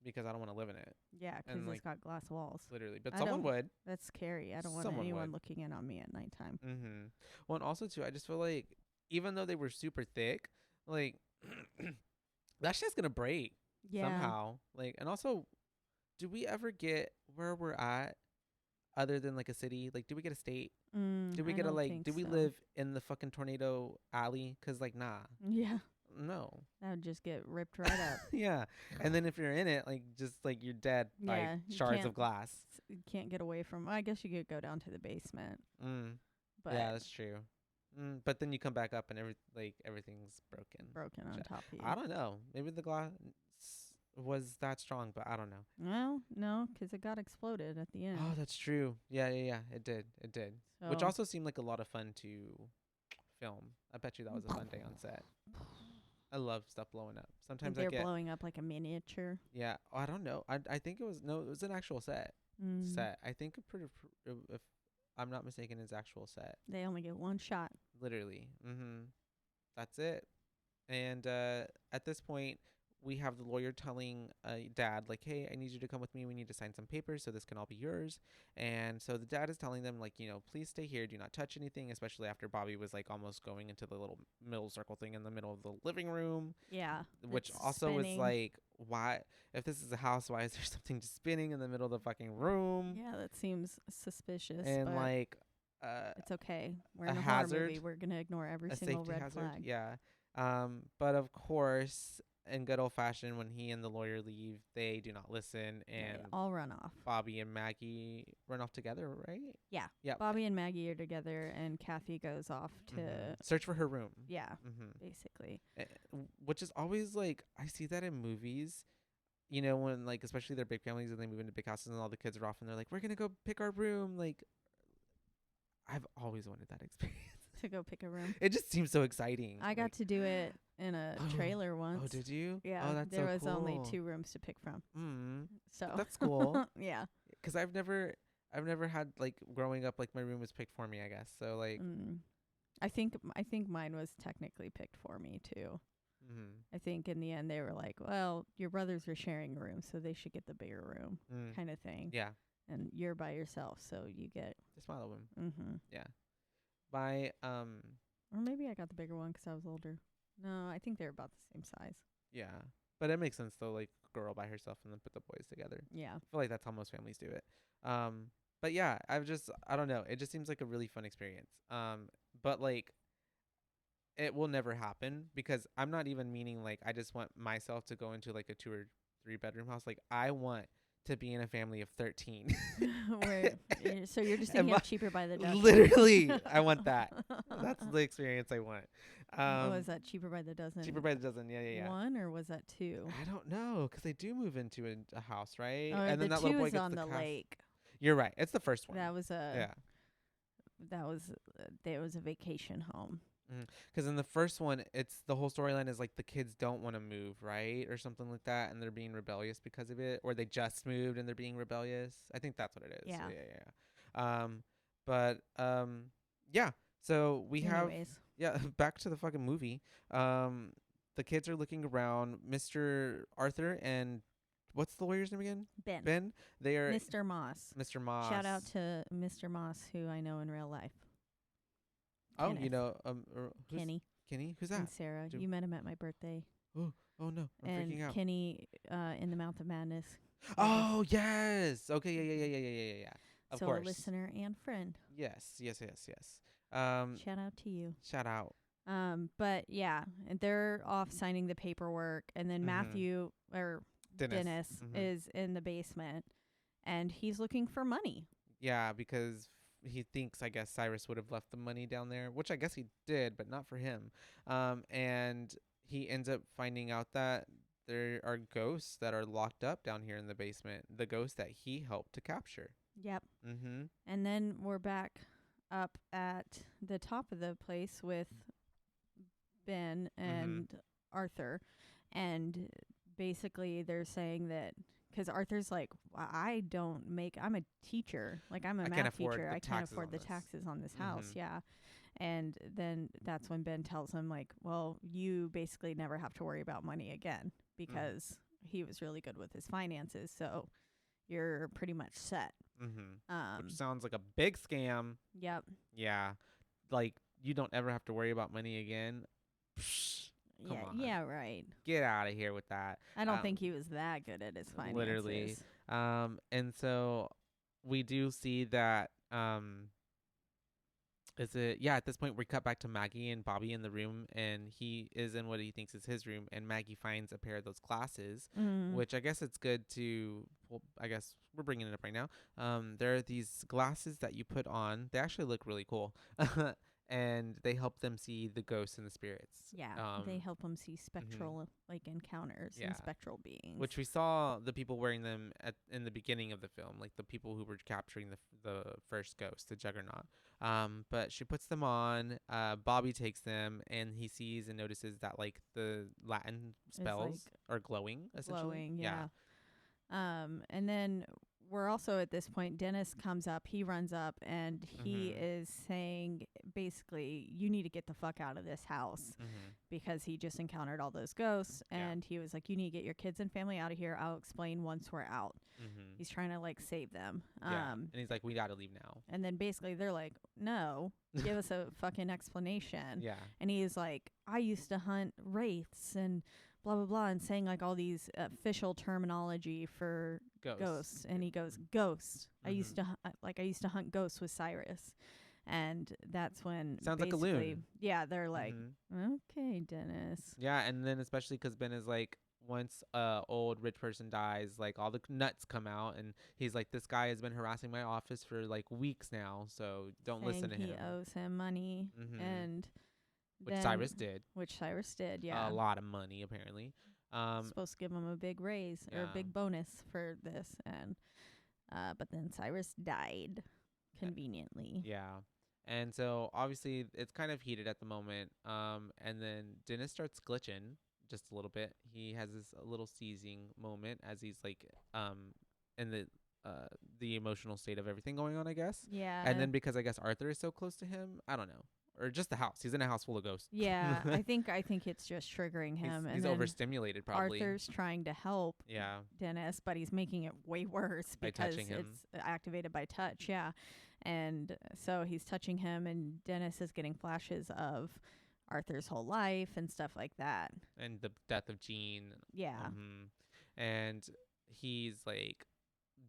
Because I don't want to live in it. Yeah, because it's got glass walls. Literally. But someone would. That's scary. I don't want anyone looking in on me at nighttime. Well, and also, too, I just feel like even though they were super thick, like, that shit's going to break somehow. Like, and also, do we ever get where we're at other than, like, a city? Like, do we get a state? Do we get do we live in the fucking tornado alley? Because, like, nah. Yeah. No. That would just get ripped right up. Yeah. And then if you're in it, like, just like you're dead by shards of glass. You can't get away from. I guess you could go down to the basement. But yeah, that's true. But then you come back up and everything's broken on top of you. I don't know. Maybe the glass. was that strong, but I don't know. Well, no, 'cause it got exploded at the end. Oh, that's true. Yeah, it did. Which So- also seemed like a lot of fun to film. I bet you that was a fun day on set. I love stuff blowing up. Think Sometimes they're blowing up like a miniature. yeah. I don't know. I think it was it was an actual set. I think if I'm not mistaken, it's actual set. They only get one shot. Literally. That's it. And at this point, we have the lawyer telling dad, like, hey, I need you to come with me. We need to sign some papers so this can all be yours. And so the dad is telling them, like, please stay here. Do not touch anything, especially after Bobby was, like, almost going into the little middle circle thing in the middle of the living room. Yeah. Which also was like, why? If this is a house, why is there something just spinning in the middle of the fucking room? Yeah, that seems suspicious. And, but like, it's okay. We're a in a horror hazard, movie. We're going to ignore every a single safety red hazard. flag. Yeah. But of course, in good old fashion, when he and the lawyer leave, they do not listen, and They all run off. Bobby and Maggie run off together, right? Yeah. Yep. Bobby and Maggie are together, and Kathy goes off to search for her room. yeah, basically. Which is always like, I see that in movies. When, like, especially their big families and they move into big houses and all the kids are off and they're like, we're gonna go pick our room. Like, I've always wanted that experience. To go pick a room. It just seems so exciting. I got to do it in a trailer once. Oh, did you? Yeah. Oh, that's there so was cool. only 2 rooms to pick from. So That's cool. yeah. Because I've never had, like, growing up, like, my room was picked for me, I guess. So, like, I think mine was technically picked for me too. I think in the end they were like, well, your brothers are sharing a room, so they should get the bigger room, kind of thing. Yeah. And you're by yourself, so you get The smaller room. Yeah. Or maybe I got the bigger one 'cause I was older. No, I think they're about the same size. Yeah. But it makes sense, though, like, girl by herself and then put the boys together. Yeah. I feel like that's how most families do it. But yeah, I don't know. It just seems like a really fun experience. But, like, it will never happen because I'm not even meaning, like, I just want myself to go into, like, a 2 or 3 bedroom house. Like, I want to be in a family of 13. So you're just thinking of Cheaper by the Dozen. Literally, I want that. That's the experience I want. Was that Cheaper by the Dozen? Cheaper by the Dozen, yeah. 1 or was that 2? I don't know, 'cause they do move into a house, right? Oh, and then the that 2 little boy is gets on the cast. lake. You're right. It's the first one. That was yeah. There was a vacation home. 'Cause in the first one, it's the whole storyline is like the kids don't want to move, right, or something like that, and they're being rebellious because of it, or they just moved and they're being rebellious. I think that's what it is. Yeah. Yeah. So we Anyways. have back to the fucking movie. The kids are looking around. Mr. Arthur and what's the lawyer's name again? Ben. They are Mr. Moss. Mr. Moss. Shout out to Mr. Moss, who I know in real life. Oh, Kenneth. Kenny. Kenny? Who's And that? Sarah. Do- You met him at my birthday. Oh no, I'm and freaking out. Kenny in the Mouth of Madness. Oh yes. Okay. Yeah. Of so course. a listener and friend. Yes. Shout out to you. Shout out. But yeah, and they're off signing the paperwork, and then Matthew or Dennis is in the basement, and he's looking for money. Yeah, because he thinks, I guess, Cyrus would have left the money down there, which I guess he did, but not for him. And he ends up finding out that there are ghosts that are locked up down here in the basement. The ghosts that he helped to capture. Yep. And then we're back up at the top of the place with Ben and Arthur, and basically they're saying that because Arthur's like, I'm a teacher, like I'm a math teacher, I can't afford the taxes on this house. Yeah. And then that's when Ben tells him, like, well, you basically never have to worry about money again because he was really good with his finances, so you're pretty much set. Which sounds like a big scam. Yep. Yeah. Like, you don't ever have to worry about money again. Psh, come on. Yeah, right. Get out of here with that. I don't think he was that good at his finances. Literally. And so we do see that at this point we cut back to Maggie and Bobby in the room, and he is in what he thinks is his room, and Maggie finds a pair of those glasses, which I guess it's good to, well, I guess we're bringing it up right now. There are these glasses that you put on. They actually look really cool. and they help them see the ghosts and the spirits. Yeah, they help them see spectral like encounters and spectral beings. Which we saw the people wearing them in the beginning of the film, like the people who were capturing the first ghost, the juggernaut. But she puts them on. Bobby takes them, and he sees and notices that like the Latin spells are glowing. Essentially, glowing. Yeah. And then we're also at this point, Dennis comes up, he runs up, and he is saying basically, you need to get the fuck out of this house because he just encountered all those ghosts. And he was like, you need to get your kids and family out of here. I'll explain once we're out. He's trying to like save them. And he's like, we got to leave now. And then basically they're like, no, give us a fucking explanation. Yeah. And he's like, I used to hunt wraiths and blah blah blah, and saying like all these official terminology for ghosts. And he goes, ghosts. I used to hunt ghosts with Cyrus. And that's when sounds like a loon. Yeah, they're like, okay, Dennis. Yeah, and then especially because Ben is like, once a old rich person dies, like all the nuts come out, and he's like, this guy has been harassing my office for like weeks now, so don't listen to him. He owes him money, and which Cyrus did. Yeah. A lot of money, apparently. Supposed to give him a big raise or a big bonus for this, and but then Cyrus died conveniently. Yeah. And so obviously it's kind of heated at the moment. And then Dennis starts glitching just a little bit. He has this little seizing moment as he's like in the emotional state of everything going on, I guess. Yeah. And then because I guess Arthur is so close to him, I don't know. Or just the house. He's in a house full of ghosts. Yeah, I think it's just triggering him. He's overstimulated probably. Arthur's trying to help Dennis, but he's making it way worse because it's activated by touch. Yeah. And so he's touching him, and Dennis is getting flashes of Arthur's whole life and stuff like that. And the death of Jean. Yeah. And he's like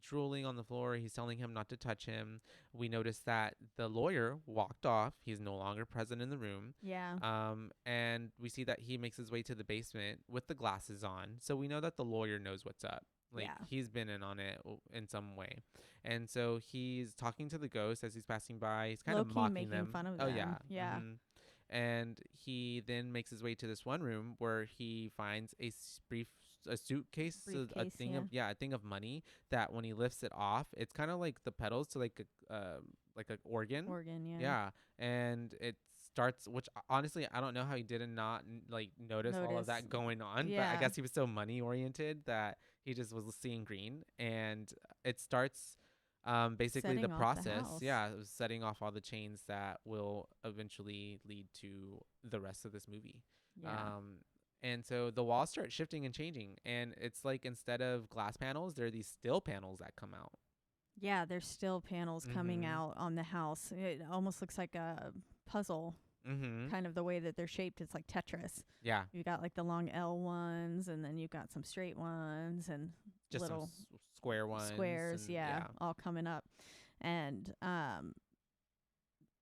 drooling on the floor. He's telling him not to touch him. We notice that the lawyer walked off. He's no longer present in the room. Yeah. And we see that he makes his way to the basement with the glasses on. So we know that the lawyer knows what's up. Like he's been in on it in some way. And so he's talking to the ghost as he's passing by. He's kind of mocking them. Fun of them. Yeah. Yeah. And he then makes his way to this one room where he finds a suitcase, a thing of money that when he lifts it off, it's kind of like the pedals to like a organ. Yeah. And it starts, which honestly I don't know how he did not like notice all of that going on. But I guess he was so money oriented that he just was seeing green, and it starts basically setting the process. It was setting off all the chains that will eventually lead to the rest of this movie. And so the walls start shifting and changing, and it's like instead of glass panels, there are these steel panels that come out. Yeah, there's still panels coming out on the house. It almost looks like a puzzle, kind of the way that they're shaped. It's like Tetris. Yeah. You got like the long L ones, and then you've got some straight ones, and just little some square ones. Squares, and, all coming up. And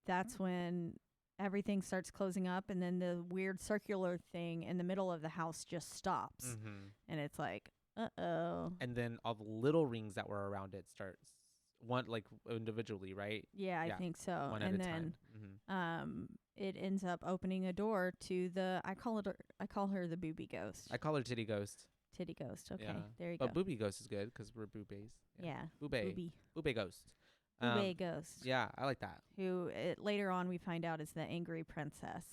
that's when everything starts closing up, and then the weird circular thing in the middle of the house just stops. And it's like, uh-oh. And then all the little rings that were around it starts one like individually, right? Yeah, I think so. One and at a then time. It ends up opening a door to I call her the booby ghost. I call her titty ghost. Titty ghost. Okay, there you go. But booby ghost is good because we're boobies. Yeah. Boobay ghost. Boobay ghost. Yeah, I like that. Who later on we find out is the angry princess.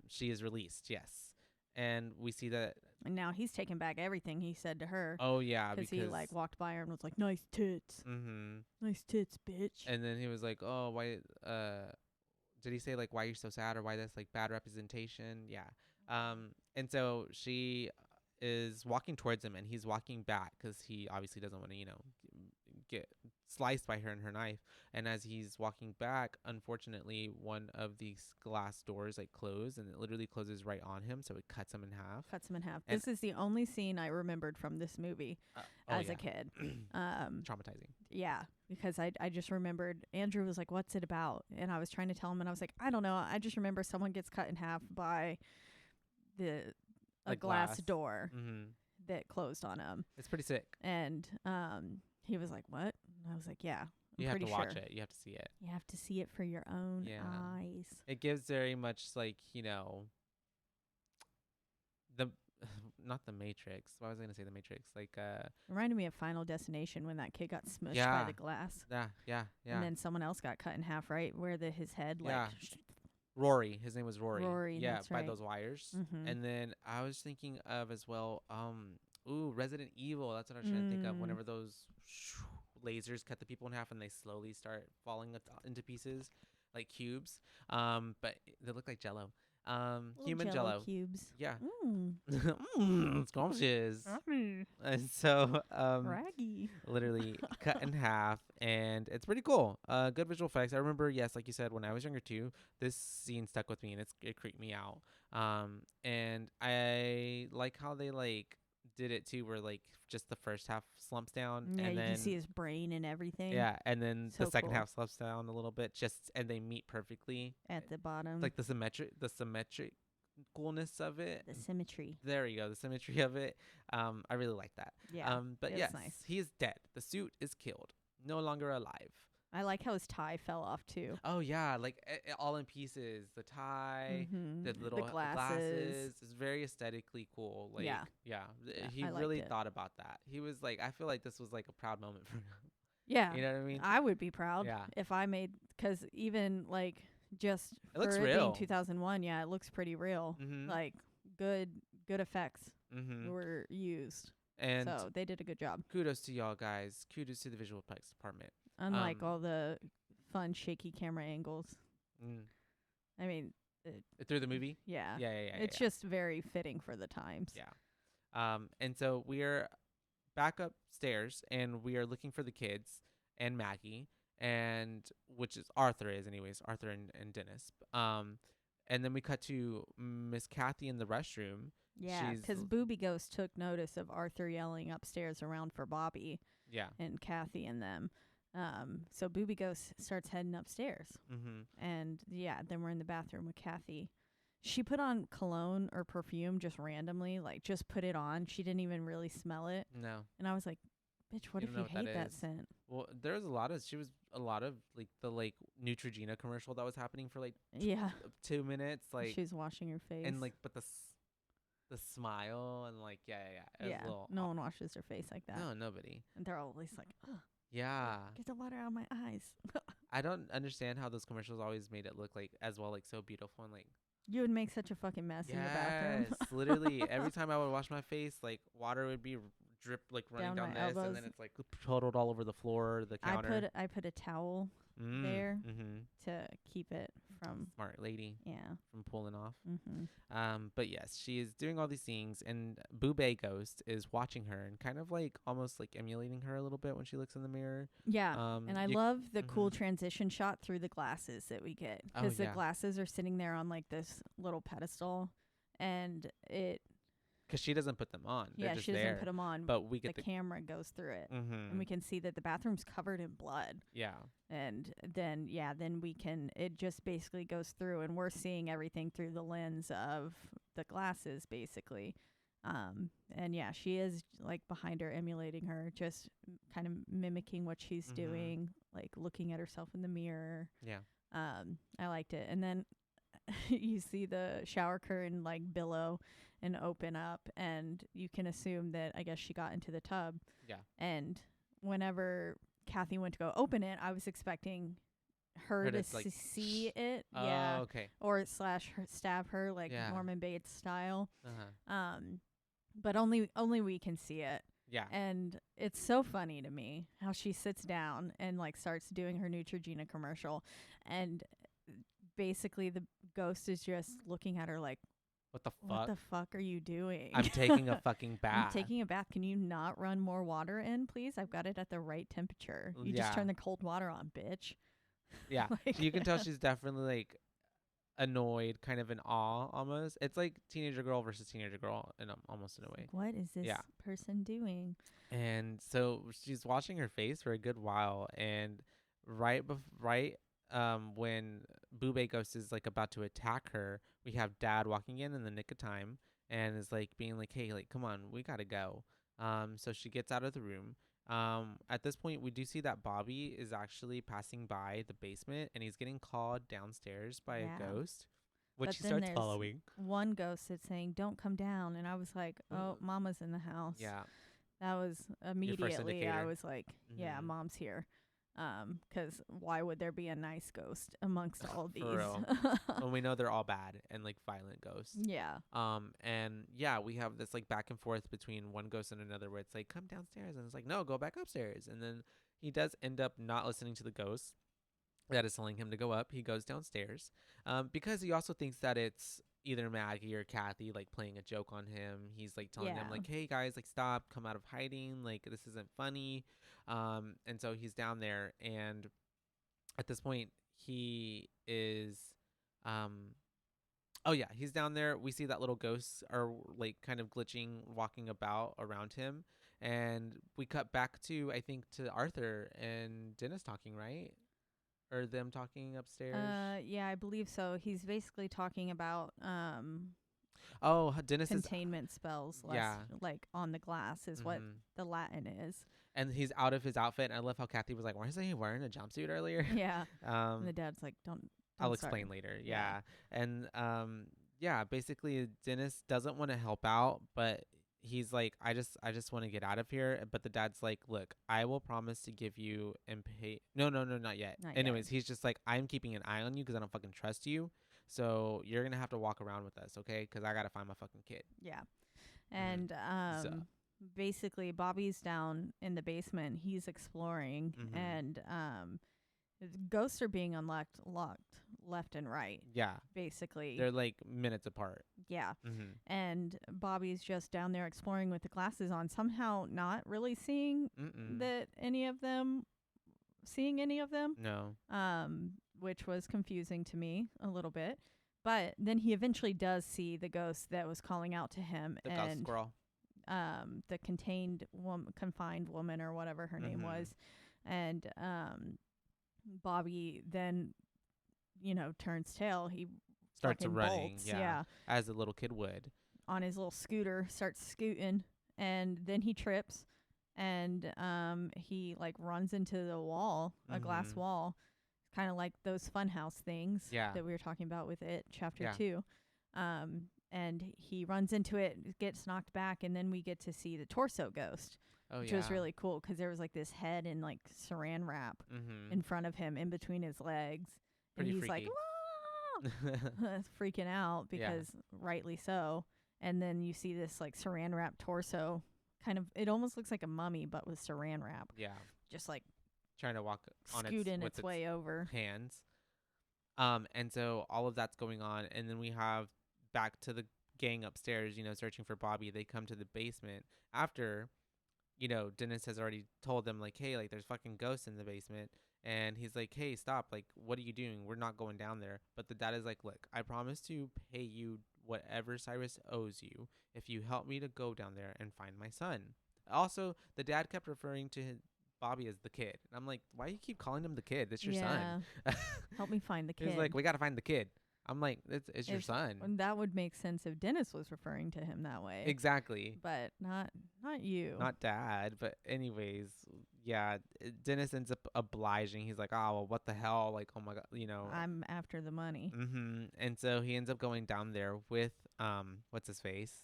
She is released, yes. And we see that. And now he's taking back everything he said to her. Oh, yeah. Because he like walked by her and was like, nice tits. Nice tits, bitch. And then he was like, oh, why, did he say like, why you're so sad or why that's like bad representation? Yeah. And so she is walking towards him, and he's walking back because he obviously doesn't want to, get sliced by her and her knife. And as he's walking back, unfortunately, one of these glass doors like close, and it literally closes right on him, so it cuts him in half. This is the only scene I remembered from this movie as a kid. Traumatizing. Yeah, because I just remembered Andrew was like, what's it about? And I was trying to tell him, and I was like, I don't know. I just remember someone gets cut in half by a glass door that closed on him. It's pretty sick. And he was like, what? And I was like, yeah. You have to watch it. You have to see it. You have to see it for your own eyes. It gives very much like, the not the Matrix. Why was I gonna say the Matrix? Like Reminded me of Final Destination when that kid got smushed by the glass. Yeah. And then someone else got cut in half, right? Where his head Rory. His name was Rory. Rory, yeah, that's by right. those wires. Mm-hmm. And then I was thinking of as well, Resident Evil. That's what I was trying to think of. Whenever those lasers cut the people in half and they slowly start falling into pieces like cubes. But they look like Jello. Human Jello cubes. Yeah. Mm. Scrumptious. And so Raggy. literally cut in half, and it's pretty cool. Good visual effects. I remember, yes, like you said, when I was younger too, this scene stuck with me and it creeped me out. And I like how they did it too, where just the first half slumps down, Yeah, and you then can see his brain and everything. yeah, and then So the second cool. half slumps down a little bit, and they meet perfectly At the bottom. like the symmetric coolness of it. The symmetry. There you go, the symmetry of it. I really like that. Yeah. But it yes, was nice. he is dead. The suit is killed, no longer alive. I like how his tie fell off too. Oh yeah, all in pieces. The tie, Mhm. the little glasses. is very aesthetically cool. Yeah. He I liked really it. thought about that. He was I feel like this was a proud moment for him. Yeah. You know what I mean? I would be proud Yeah. if I made, because even just It looks for it real. being 2001, yeah, it looks pretty real. Mhm. Like good effects Mhm. were used. And So they did a good job. kudos to y'all guys. Kudos to the visual effects department. Unlike all the fun shaky camera angles. Mm. I mean, Through the movie? yeah. Yeah. It's just very fitting for the times. Yeah. And so we're back upstairs and we are looking for the kids and Maggie, and which is Arthur and Dennis. And then we cut to Miss Kathy in the restroom. Yeah, because Booby Ghost took notice of Arthur yelling upstairs around for Bobby Yeah. and Kathy and them. So Booby Ghost starts heading upstairs. Mhm. And then we're in the bathroom with Kathy. She put on cologne or perfume just randomly, just put it on. She didn't even really smell it. No. And I was like, bitch, what You if don't know you what hate that that is. scent? Well, there was a lot of the Neutrogena commercial that was happening for Yeah. 2 minutes, She was washing her face. and but the smile and yeah. It was a little no one washes their face like that. No, nobody. And they're always like, ugh, Yeah. get the water out of my eyes. I don't understand how those commercials always made it look so beautiful and You would make such a fucking mess in your bathroom. yes, literally every time I would wash my face, water would be drip running Down down my this, and elbows. then it's puddled all over the floor, the counter. I put a towel there Mm-hmm. to keep it from Smart lady yeah. from pulling off. Mm-hmm. But yes, she is doing all these things, and Boobay Ghost is watching her and kind of almost emulating her a little bit when she looks in the mirror. Yeah, and I love the cool Mhm. transition shot through the glasses that we get, Oh, because the yeah. glasses are sitting there on this little pedestal, and Because she doesn't put them on. They're just she there. doesn't put them on, But we get the camera goes through it, Mm-hmm. and we can see that the bathroom's covered in blood. Yeah. And then it just basically goes through, and we're seeing everything through the lens of the glasses, basically. And yeah, she is behind her, emulating her, just kind of mimicking what she's Mhm. doing, looking at herself in the mirror. Yeah. I liked it. And then you see the shower curtain billow and open up, and you can assume that I guess she got into the tub. Yeah. And whenever Kathy went to go open it, I was expecting her to see it. Oh, Yeah. okay. Or stab her Yeah. Norman Bates style. Uh-huh. But only we can see it. Yeah. And it's so funny to me how she sits down and starts doing her Neutrogena commercial, and basically the ghost is just looking at her like, What the fuck? what the fuck are you doing? I'm taking a fucking bath. I'm taking a bath. Can you not run more water in, please? I've got it at the right temperature. You Yeah. just turn the cold water on, bitch. Yeah. You can tell she's definitely annoyed, kind of in awe almost. It's like teenager girl versus teenager girl almost in a way. What is this person doing? And so she's washing her face for a good while, and right when Boobay Ghost is about to attack her, we have Dad walking in the nick of time and is being hey, come on, we gotta go. So she gets out of the room, At this point, we do see that Bobby is actually passing by the basement, and he's getting called downstairs by a ghost, which but he then starts there's following. one ghost that's saying, "Don't come down," and I was like, "Oh, Mama's in the house." Yeah. That was immediately. I indicator. was like, "Yeah, Mhm. Mom's here." 'Cause why would there be a nice ghost amongst all these? For real. When we know they're all bad and like violent ghosts. Yeah. And yeah, we have this like back and forth between one ghost and another where it's like, come downstairs, and it's like, no, go back upstairs. And then he does end up not listening to the ghost that is telling him to go up. He goes downstairs, because he also thinks that it's either Maggie or Kathy like playing a joke on him. He's like telling them like, hey guys, like stop, come out of hiding, like this isn't funny. And so he's down there, and at this point he is oh yeah, he's down there. We see that little ghosts are like kind of glitching, walking about around him, and we cut back to, I think, to Arthur and Dennis talking, right? Or them talking upstairs. Yeah, I believe so. He's basically talking about Dennis containment spells, like on the glass is what the Latin is. And he's out of his outfit. And I love how Kathy was like, "Why is he wearing a jumpsuit earlier?" Yeah. And the dad's like, "Don't I'll start." explain later. Yeah. And basically Dennis doesn't want to help out, but he's like, I just want to get out of here. But the dad's like, look, I will promise to give you and pay. No, not yet. Anyways, he's just like, I'm keeping an eye on you because I don't fucking trust you. So you're going to have to walk around with us, okay? Because I got to find my fucking kid. Yeah. And basically Bobby's down in the basement. He's exploring, and ghosts are being locked left and right. Yeah. Basically. They're like minutes apart. Yeah. And Bobby's just down there exploring with the glasses on, somehow not really seeing any of them. No. Which was confusing to me a little bit. But then he eventually does see the ghost that was calling out to him. The ghost squirrel. The confined woman or whatever her name was. And Bobby then, turns tail. He starts running, bolts, yeah, as a little kid would. On his little scooter, starts scooting, and then he trips, and he like runs into the wall, a glass wall, kind of like those funhouse things that we were talking about with It Chapter 2. And he runs into it, gets knocked back, and then we get to see the torso ghost. Which was really cool because there was like this head and like saran wrap in front of him, in between his legs. Pretty and he's freaky. Like, freaking out because rightly so. And then you see this like saran wrap torso, kind of, it almost looks like a mummy, but with saran wrap. Yeah. Just like trying to walk on its way over. Hands. And so all of that's going on. And then we have back to the gang upstairs, searching for Bobby. They come to the basement after, Dennis has already told them like, hey, like there's fucking ghosts in the basement. And he's like, hey, stop. Like, what are you doing? We're not going down there. But the dad is like, look, I promise to pay you whatever Cyrus owes you if you help me to go down there and find my son. Also, the dad kept referring to Bobby as the kid. And I'm like, why do you keep calling him the kid? That's your son. Help me find the kid. He's like, we got to find the kid. I'm like, it's your son. That would make sense if Dennis was referring to him that way. Exactly. But not you. Not dad. But anyways, yeah, Dennis ends up obliging. He's like, oh, well, what the hell? Like, oh my God, I'm after the money. And so he ends up going down there with, what's his face?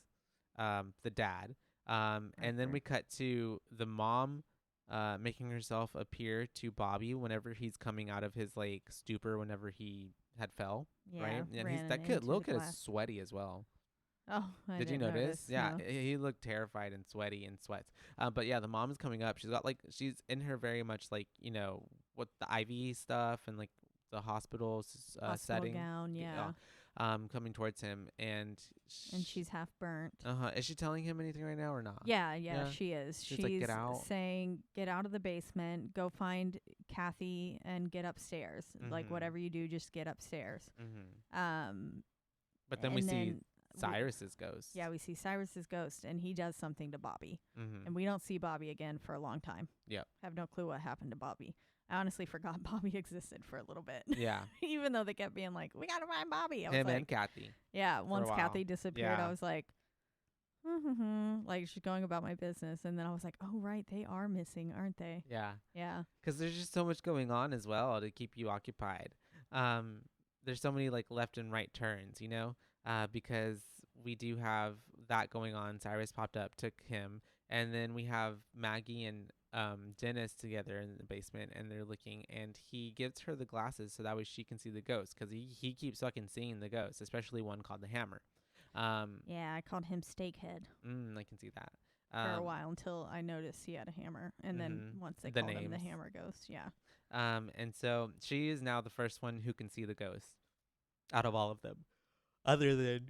The dad. And then we cut to the mom making herself appear to Bobby whenever he's coming out of his like stupor, whenever he had fell. Yeah, right? And that little kid is sweaty as well. Oh, did you notice? Yeah, no. he looked terrified and sweaty and sweats. But yeah, the mom's coming up. She's in her very much like, what the IV stuff and like the hospital setting gown, yeah. Coming towards him, and she's half burnt. Is she telling him anything right now or not? Yeah, she is. She's like, get out. Saying, get out of the basement, go find Kathy and get upstairs. Like whatever you do, just get upstairs. But then we see Cyrus's ghost. Yeah, we see Cyrus's ghost, and he does something to Bobby. And we don't see Bobby again for a long time. Yep. Have no clue what happened to Bobby. I honestly forgot Bobby existed for a little bit. Yeah. Even though they kept being like, we got to find Bobby. I was Him like, and Kathy. Yeah, once Kathy disappeared, I was like, like she's going about my business. And then I was like, oh, right. They are missing, aren't they? Yeah. Yeah. Because there's just so much going on as well to keep you occupied. There's so many like left and right turns, because we do have that going on. Cyrus popped up, took him, and then we have Maggie and Dennis together in the basement, and they're looking, and he gives her the glasses so that way she can see the ghost, because he keeps fucking seeing the ghost, especially one called the Hammer. Yeah, I called him Steakhead I can see that. for a while until I noticed he had a hammer, and then once they called him the Hammer Ghost, yeah. And so she is now the first one who can see the ghost out of all of them, other than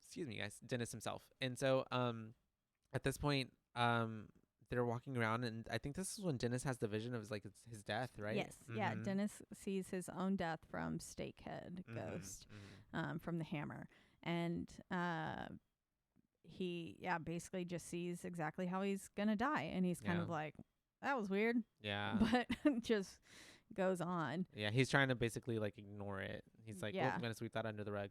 excuse me, guys, Dennis himself. And so at this point, they're walking around, and I think this is when Dennis has the vision of like his death, right? Yes, yeah. Dennis sees his own death from Steakhead Ghost, from the Hammer, and he basically just sees exactly how he's gonna die, and he's kind of like, that was weird, but just goes on. Yeah, he's trying to basically like ignore it. He's like, I'm gonna sweep that under the rug.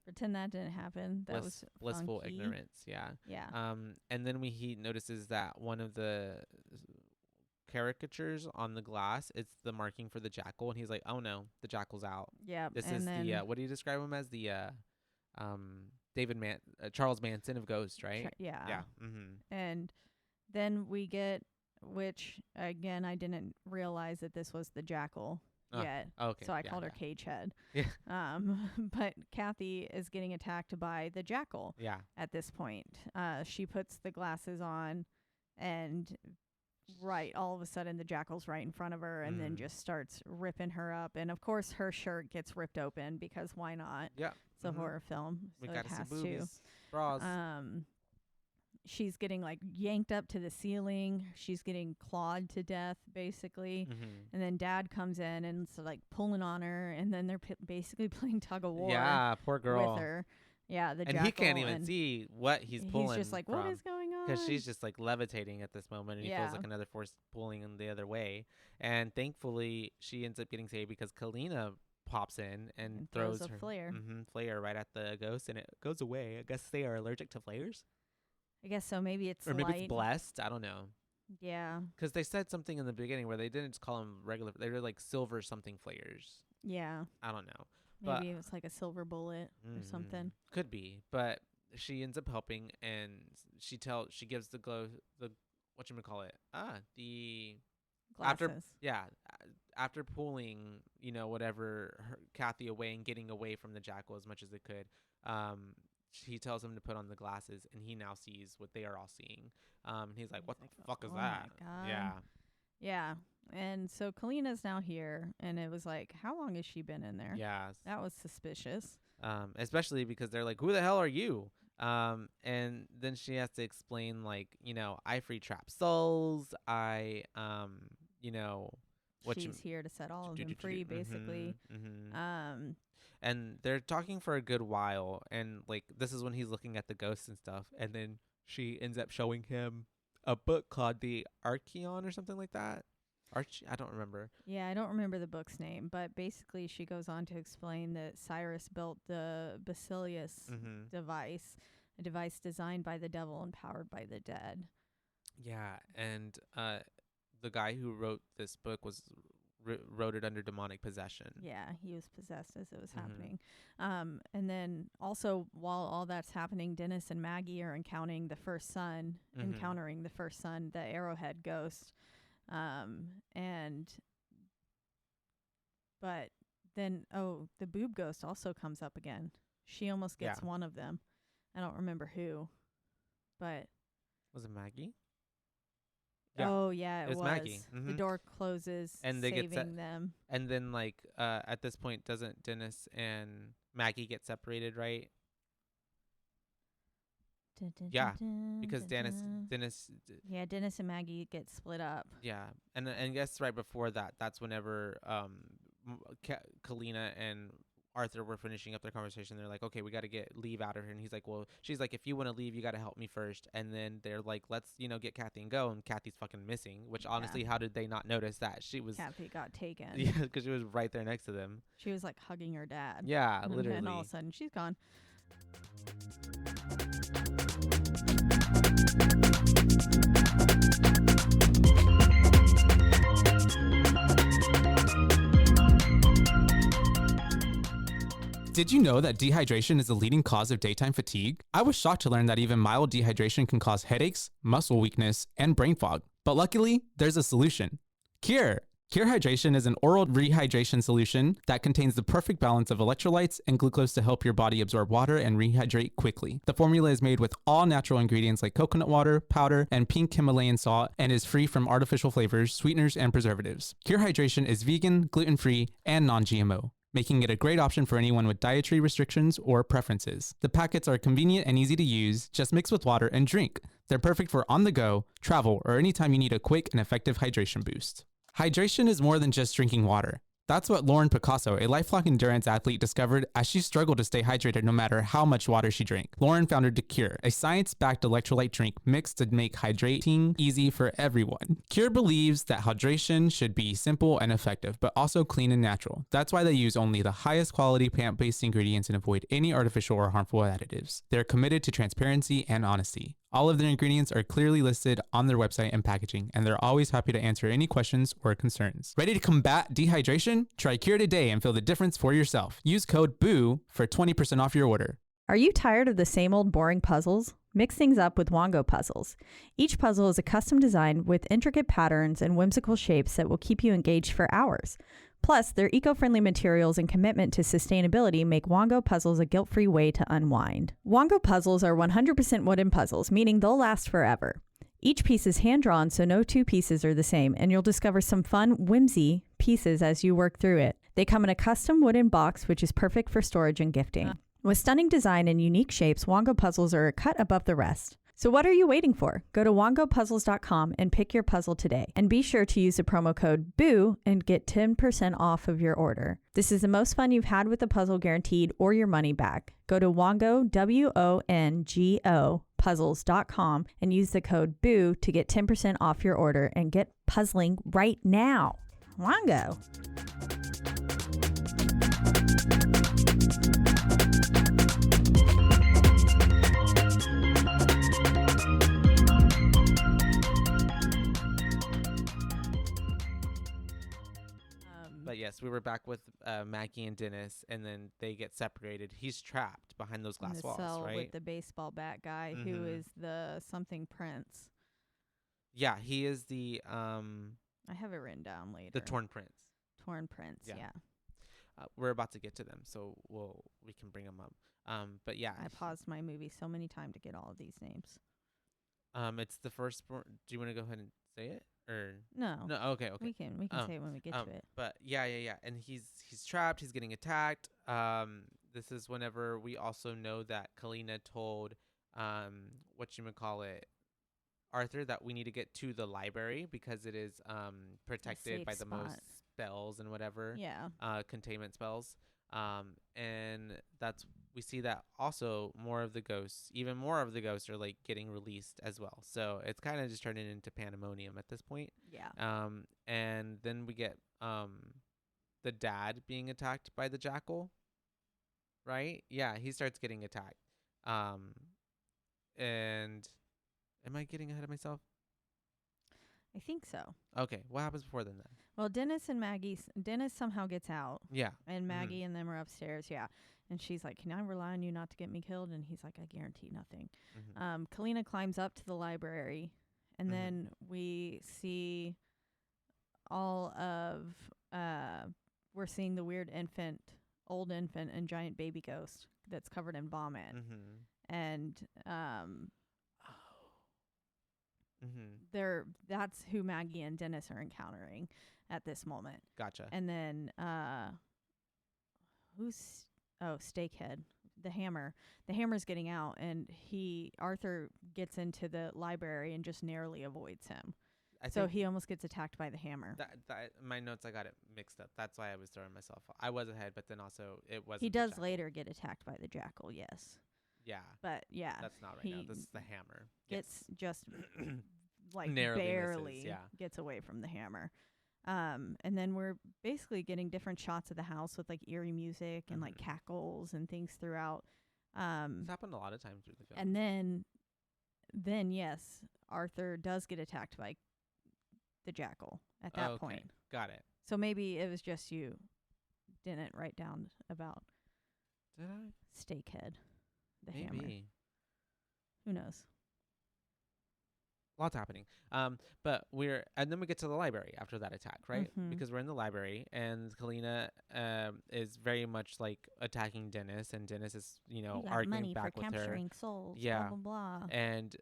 Pretend that didn't happen. That was blissful funky. ignorance. Yeah. And then he notices that one of the caricatures on the glass, it's the marking for the jackal, and he's like, oh no, the jackal's out. Yeah. This is the what do you describe him as? The Charles Manson of Ghost, right? Yeah. And then we get, which again I didn't realize that this was the jackal yet. Okay. So I called her Cagehead. Yeah. But Kathy is getting attacked by the jackal. Yeah. At this point, she puts the glasses on, and all of a sudden the jackal's right in front of her, and then just starts ripping her up. And of course her shirt gets ripped open, because why not? Yeah. It's a horror film, We so gotta it has see boobies, bras. She's getting like yanked up to the ceiling. She's getting clawed to death, basically. And then Dad comes in and so like pulling on her, and then they're basically playing tug of war. Yeah, poor girl. With her. Yeah, the and jackal, he can't even see what he's pulling. He's just like, what is going on? Because she's just like levitating at this moment, and he feels like another force pulling him the other way. And thankfully, she ends up getting saved because Kalina pops in and throws a her flare right at the ghost, and it goes away. I guess they are allergic to flares. I guess so. Maybe it's or maybe light. it's blessed. I don't know. Yeah. Because they said something in the beginning where they didn't just call them regular. They were like silver something flares. Yeah. I don't know. Maybe it was like a silver bullet or something. Could be, but she ends up helping, and she gives the whatchamacallit? The glasses. After pulling, whatever Kathy away and getting away from the jackal as much as they could, he tells him to put on the glasses, and he now sees what they are all seeing. And he's like, what the fuck is that? My God. Yeah. Yeah. And so Kalina's now here, and it was like, how long has she been in there? Yeah. That was suspicious. Especially because they're like, who the hell are you? And then she has to explain, like, I free trap souls. She's here to set all of them free, basically. And they're talking for a good while, and like this is when he's looking at the ghosts and stuff, and then she ends up showing him a book called the Archeon or something like that. I don't remember. Yeah, I don't remember the book's name, but basically she goes on to explain that Cyrus built the Basilius device, a device designed by the devil and powered by the dead. Yeah, and the guy who wrote this book wrote it under demonic possession. Yeah, he was possessed as it was happening. And then also while all that's happening, Dennis and Maggie are encountering the first son, the Arrowhead ghost. But then, the boob ghost also comes up again. She almost gets one of them. I don't remember who, but. Was it Maggie? Yeah. Oh, yeah, it was. Maggie. The door closes, and they saving them. And then, like, at this point, doesn't Dennis and Maggie get separated, right? Yeah, because Dennis. Yeah, Dennis and Maggie get split up. Yeah, and I guess right before that, that's whenever Kalina and Arthur were finishing up their conversation. They're like, okay, we got to leave out of here. And he's like, well, she's like, if you want to leave, you got to help me first. And then they're like, let's, get Kathy and go. And Kathy's fucking missing, which honestly, how did they not notice that? Kathy got taken. Yeah, because she was right there next to them. She was like hugging her dad. Yeah, literally. And all of a sudden she's gone. Did you know that dehydration is the leading cause of daytime fatigue? I was shocked to learn that even mild dehydration can cause headaches, muscle weakness, and brain fog. But luckily, there's a solution. Cure! Cure Hydration is an oral rehydration solution that contains the perfect balance of electrolytes and glucose to help your body absorb water and rehydrate quickly. The formula is made with all natural ingredients like coconut water, powder, and pink Himalayan salt, and is free from artificial flavors, sweeteners, and preservatives. Cure Hydration is vegan, gluten-free, and non-GMO, making it a great option for anyone with dietary restrictions or preferences. The packets are convenient and easy to use. Just mix with water and drink. They're perfect for on the go, travel, or anytime you need a quick and effective hydration boost. Hydration is more than just drinking water. That's what Lauren Picasso, a lifelong endurance athlete, discovered as she struggled to stay hydrated no matter how much water she drank. Lauren founded Cure, a science-backed electrolyte drink mix to make hydrating easy for everyone. Cure believes that hydration should be simple and effective, but also clean and natural. That's why they use only the highest quality plant-based ingredients and avoid any artificial or harmful additives. They're committed to transparency and honesty. All of their ingredients are clearly listed on their website and packaging, and they're always happy to answer any questions or concerns. Ready to combat dehydration? Try Cure today and feel the difference for yourself. Use code BOO for 20% off your order. Are you tired of the same old boring puzzles? Mix things up with Wongo puzzles. Each puzzle is a custom design with intricate patterns and whimsical shapes that will keep you engaged for hours. Plus, their eco-friendly materials and commitment to sustainability make Wongo puzzles a guilt-free way to unwind. Wongo puzzles are 100% wooden puzzles, meaning they'll last forever. Each piece is hand-drawn, so no two pieces are the same, and you'll discover some fun, whimsy pieces as you work through it. They come in a custom wooden box, which is perfect for storage and gifting. With stunning design and unique shapes, Wongo puzzles are a cut above the rest. So what are you waiting for? Go to wongopuzzles.com and pick your puzzle today. And be sure to use the promo code BOO and get 10% off of your order. This is the most fun you've had with a puzzle guaranteed or your money back. Go to Wongo, WONGO, puzzles.com and use the code BOO to get 10% off your order and get puzzling right now. Wongo. But yes, we were back with Maggie and Dennis, and then they get separated. He's trapped behind those glass in the walls, cell right? with the baseball bat guy who is the something prince. Yeah, he is the I have it written down later. The Torn Prince. Torn Prince, yeah. We're about to get to them, so we can bring them up. But yeah, I paused my movie so many times to get all of these names. It's the first. Do you want to go ahead and say it? Or no, okay. We can say it when we get to it. But yeah. And he's trapped. He's getting attacked. This is whenever we also know that Kalina told Arthur that we need to get to the library because it is protected by the most spells and whatever. Yeah. Containment spells. And we see that also even more of the ghosts are like getting released as well. So it's kind of just turning into pandemonium at this point. Yeah. And then we get the dad being attacked by the jackal. Right? Yeah, he starts getting attacked. And am I getting ahead of myself? I think so. Okay, what happens before then? Well, Dennis somehow gets out. Yeah. And Maggie and them are upstairs. Yeah. And she's like, can I rely on you not to get me killed? And he's like, I guarantee nothing. Kalina climbs up to the library. And then we see we're seeing the weird old infant and giant baby ghost that's covered in vomit. And that's who Maggie and Dennis are encountering at this moment. Gotcha. And then Steakhead, the hammer's getting out, and Arthur gets into the library and just narrowly avoids him. So he almost gets attacked by the hammer. My notes, I got it mixed up. That's why I was throwing myself. I was ahead, but then also it wasn't. He does later get attacked by the jackal, yes. Yeah. But yeah. That's not right now. This is the hammer. Gets just like narrowly barely misses, gets away from the hammer. And then we're basically getting different shots of the house with like eerie music and like cackles and things throughout. It's happened a lot of times through the film. And then yes, Arthur does get attacked by the jackal at that point. Got it. So maybe it was just you didn't write down about Did I? Steakhead, the Maybe. hammer. Who knows? Lots happening. But and then we get to the library after that attack, right? Mhm. Because we're in the library and Kalina is very much like attacking Dennis, and Dennis is, You got arguing money back for with her. capturing souls. Yeah. Blah blah blah. And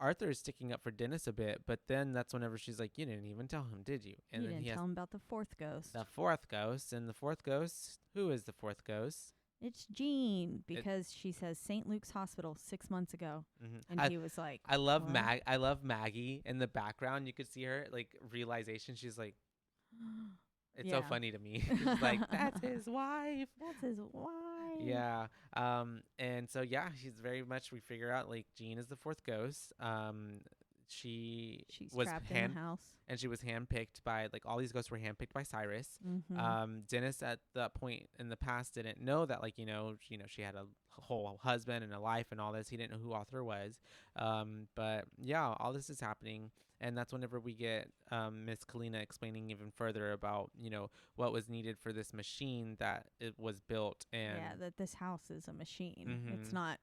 Arthur is sticking up for Dennis a bit, but then that's whenever she's like, "You didn't even tell him, did you?" And You then didn't he has tell him about the fourth ghost. the fourth ghost, and the fourth ghost. Who is the fourth ghost? It's Jean, because she says St. Luke's Hospital 6 months ago, Mm-hmm. and he was like, I love "What?" I love Maggie in the background. You could see her realization. She's like, it's so Yeah. funny to me. She's like, that's his wife. That's his wife. Yeah. And so she's very much. We figure out Jean is the fourth ghost. She's was trapped in the house. and she was handpicked by all these ghosts were handpicked by Cyrus. Mm-hmm. Dennis at that point in the past didn't know that she had a whole husband and a life and all this. He didn't know who Arthur was. But yeah, all this is happening, and that's whenever we get Miss Kalina explaining even further about what was needed for this machine that it was built, and that this house is a machine. Mhm. It's not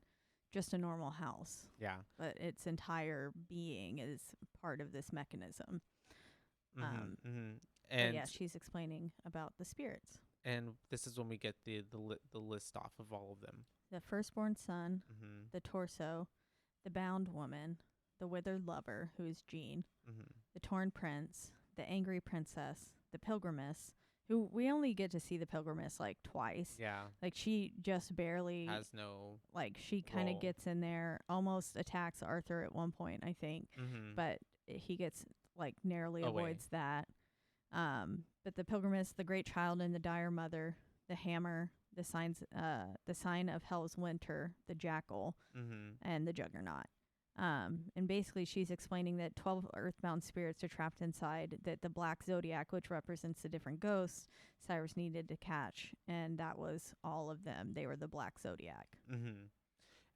just a normal house, yeah. but its entire being is part of this mechanism. And But yeah, she's explaining about the spirits. and this is when we get the list off of all of them. The firstborn son, Mm-hmm. the torso, the bound woman, the withered lover, who is Jean, Mm-hmm. the torn prince, the angry princess, the pilgrimess, who we only get to see the pilgrimess twice. Yeah. She just barely Has no. she kind role. of gets in there, almost attacks Arthur at one point, I think, Mm-hmm. but he gets narrowly Away. avoids that. But the pilgrimess, the great child and the dire mother, the hammer, the sign of hell's winter, the jackal, Mm-hmm. and the juggernaut. And basically she's explaining that 12 earthbound spirits are trapped inside, that the black zodiac, which represents the different ghosts, Cyrus needed to catch, and that was all of them. They were the black zodiac. Mm-hmm.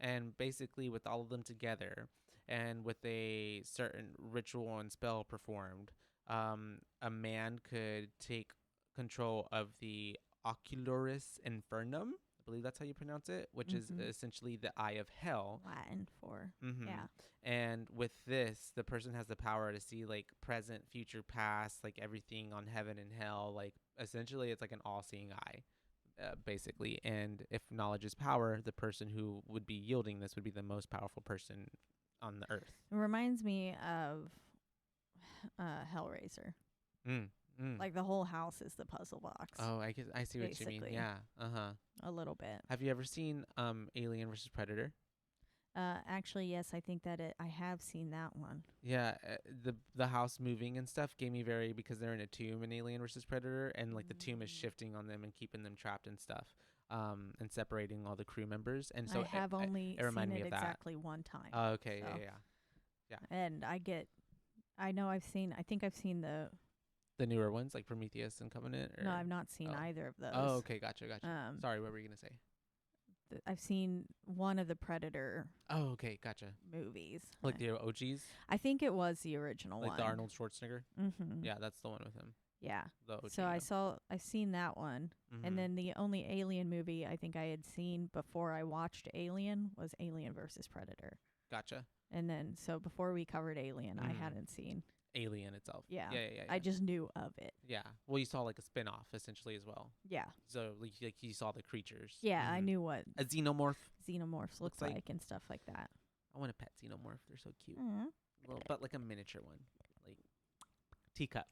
And basically, with all of them together, and with a certain ritual and spell performed, a man could take control of the Ocularis Infernum. I believe that's how you pronounce it, which is Mhm. essentially the eye of hell. Latin for, Mm-hmm. yeah. And with this, the person has the power to see present, future, past, everything on heaven and hell. Essentially, it's an all-seeing eye, basically. And if knowledge is power, the person who would be yielding this would be the most powerful person on the earth. It reminds me of Hellraiser. The whole house is the puzzle box. Oh, I see what you mean. basically. Yeah. Uh-huh. A little bit. Have you ever seen Alien versus Predator? Actually, yes, I think that I have seen that one. Yeah, the house moving and stuff gave me because they're in a tomb in Alien versus Predator, and the tomb is shifting on them and keeping them trapped and stuff, and separating all the crew members. And so I have only seen reminded me it of that. exactly one time. Oh, okay, So- yeah. And I think I've seen The newer ones like Prometheus and Covenant. Or? no, I've not seen Oh. either of those. Oh, okay, gotcha. Sorry, what were you gonna say? I've seen one of the Predator Oh, okay, gotcha. movies. Like the OGs, I think it was the original like one. the Arnold Schwarzenegger. Mm-hmm. Yeah, that's the one with him. Yeah. The OG. So I've seen that one. Mhm. And then the only Alien movie I think I had seen before I watched Alien was Alien versus Predator. Gotcha. And then, so before we covered Alien, I Mhm. hadn't seen. Alien itself. Yeah. Yeah. I just knew of it. Yeah. Well, you saw a spin-off essentially as well. Yeah. So you saw the creatures. Yeah, I Mhm. knew what A xenomorph. xenomorphs Looks looked like- like and stuff like that. I want a pet xenomorph. They're so cute. Mm-hmm. Well, but a miniature one, teacup.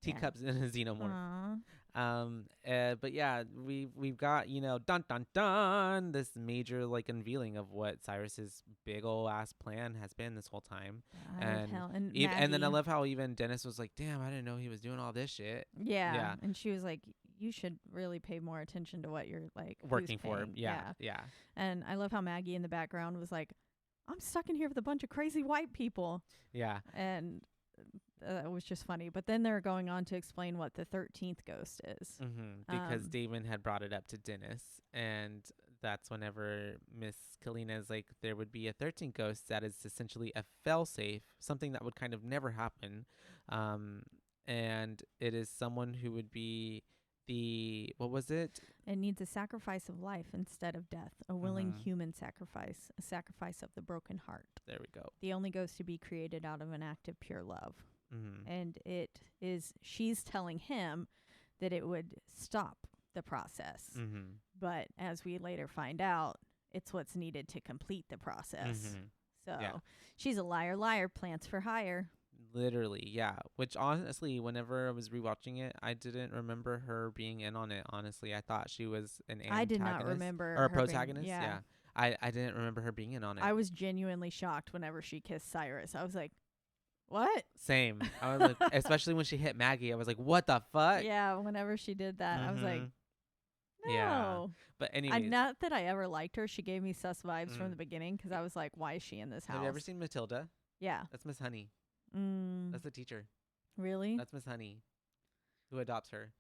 Yeah. Teacups in a xenomorph. Aww. But yeah, we've got dun dun dun this major unveiling of what Cyrus's big ol' ass plan has been this whole time. And And And then I Maggie- love how even Dennis was like, "Damn, I didn't know he was doing all this shit." Yeah. Yeah. And she was like, you should really pay more attention to what you're who's Working for him. paying. Yeah. And I love how Maggie in the background was like, I'm stuck in here with a bunch of crazy white people. Yeah. And it was just funny. But then they're going on to explain what the 13th ghost is. Mm-hmm. Because Um, Damon had brought it up to Dennis, and that's whenever Miss Kalina is like, there would be a 13 ghost that is essentially a failsafe, something that would kind of never happen. And it is someone who would be what was it? It needs a sacrifice of life instead of death, a willing human sacrifice, a sacrifice of the broken heart. There we go. The only ghost to be created out of an act of pure love. Mm-hmm. And she's telling him that it would stop the process. Mm-hmm. But as we later find out, it's what's needed to complete the process. Mm-hmm. So Yeah. she's a liar, plants for hire. Literally, yeah. Which honestly, whenever I was rewatching it, I didn't remember her being in on it. Honestly, I thought she was an antagonist. I did not remember or a her being- protagonist. yeah. I didn't remember her being in on it. I was genuinely shocked whenever she kissed Cyrus. I was like, what? Same. I was like, especially when she hit Maggie, I was like, what the fuck? Yeah, whenever she did that, I was like, no. Yeah. But anyways, Not that I ever liked her. She gave me sus vibes from the beginning because I was like, why is she in this house? have you ever seen Matilda? Yeah. That's Miss Honey. Mm, That's the teacher. really? That's Miss Honey, who adopts her.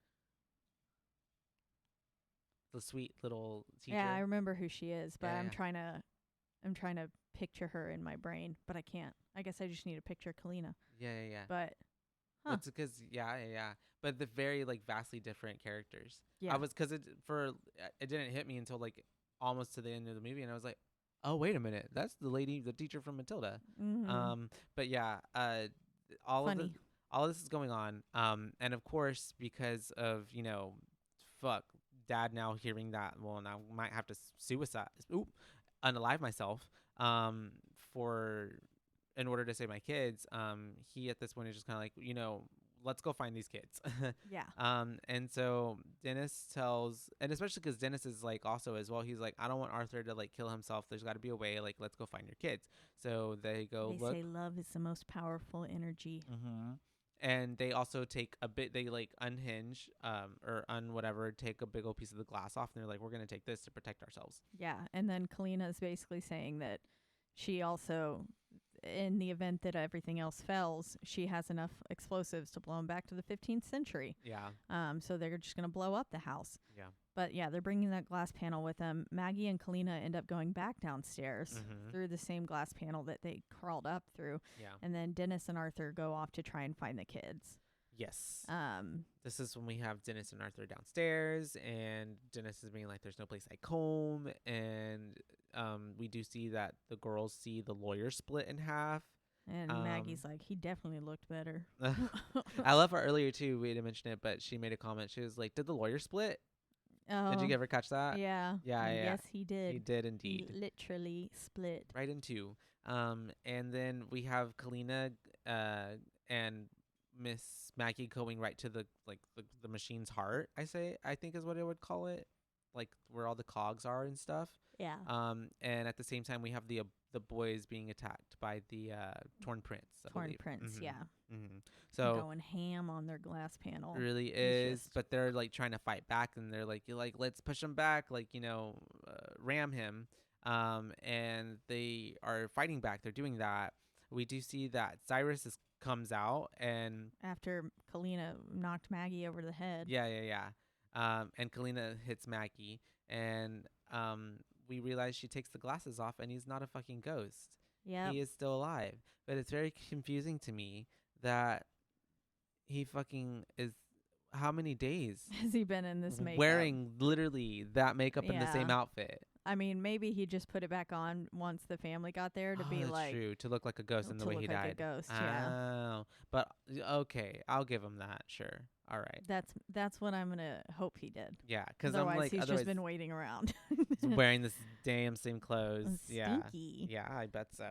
The sweet little teacher. Yeah, I remember who she is, but Yeah, I'm yeah. trying to picture her in my brain, but I can't. I guess I just need to picture Kalina. Yeah. But huh. It's because yeah. But the very like vastly different characters. yeah, I was because it didn't hit me until like almost to the end of the movie, and I was like, oh wait a minute, that's the teacher from Matilda. Mhm. But yeah, all Funny. of this is going on, and of course because of Dad now hearing that, well, now might have to unalive myself, in order to save my kids. He at this point is just kind of like, let's go find these kids. Yeah. And so Dennis and especially because Dennis is like also as well, he's like, I don't want Arthur to like kill himself. There's got to be a way. Like, let's go find your kids. So they go They look. say love is the most powerful energy. Mm-hmm. And they also take they like unhinge, or whatever, take a big old piece of the glass off, and they're like, we're going to take this to protect ourselves. Yeah. And then Kalina is basically saying that she also, in the event that everything else fails, she has enough explosives to blow them back to the 15th century. Yeah. So they're just going to blow up the house. Yeah. But yeah, they're bringing that glass panel with them. Maggie and Kalina end up going back downstairs through the same glass panel that they crawled up through. Yeah. And then Dennis and Arthur go off to try and find the kids. Yes. This is when we have Dennis and Arthur downstairs, and Dennis is being like, there's no place like home. And we do see that the girls see the lawyer split in half. And Maggie's like, he definitely looked better. I love her earlier too. We didn't mention it, but she made a comment. She was like, did the lawyer split? Did you ever catch that? Yeah. Yeah. Yes, he did. He did indeed. He literally split. Right in two. And then we have Kalina and Miss Maggie going right to the machine's heart, I think is what I would call it, like where all the cogs are and stuff. Yeah. And at the same time we have the boys being attacked by the Torn Prince. Torn Prince, Mm-hmm. yeah. Mm-hmm. So going ham on their glass panel. really is, but they're like trying to fight back, and they're like, let's push him back, ram him. And they are fighting back. They're doing that. We do see that Cyrus comes out, and after Kalina knocked Maggie over the head. Yeah. And Kalina hits Maggie, and we realize she takes the glasses off, and he's not a fucking ghost. Yeah. He is still alive. But it's very confusing to me that he fucking is. How many days has he been in this makeup? Wearing literally that makeup in the same outfit. I mean, maybe he just put it back on once the family got there to be that's like true, to look like a ghost in the way he died. To look like a ghost, yeah. Oh, but okay, I'll give him that. Sure, all right. That's what I'm gonna hope he did. Yeah, because otherwise I'm like, he's just been waiting around, he's wearing this damn same clothes. Stinky. Yeah, I bet so.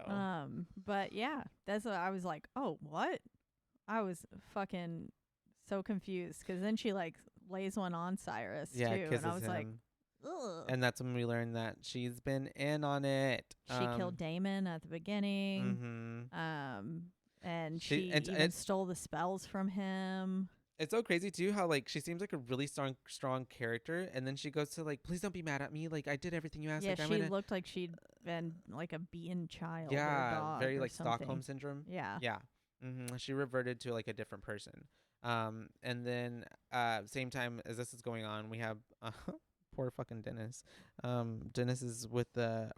But yeah, that's what I was like. Oh, what? I was fucking so confused because then she like lays one on Cyrus too, and I was like, ugh. And that's when we learned that she's been in on it. She killed Damon at the beginning. And she even stole the spells from him. It's so crazy too how like she seems like a really strong character, and then she goes to like, please don't be mad at me, like I did everything you asked. Yeah, like, she looked like she'd been like a beaten child. Yeah, or dog very or like something. Stockholm syndrome. Yeah. She reverted to like a different person. And then same time as this is going on, we have poor fucking Dennis. Dennis is with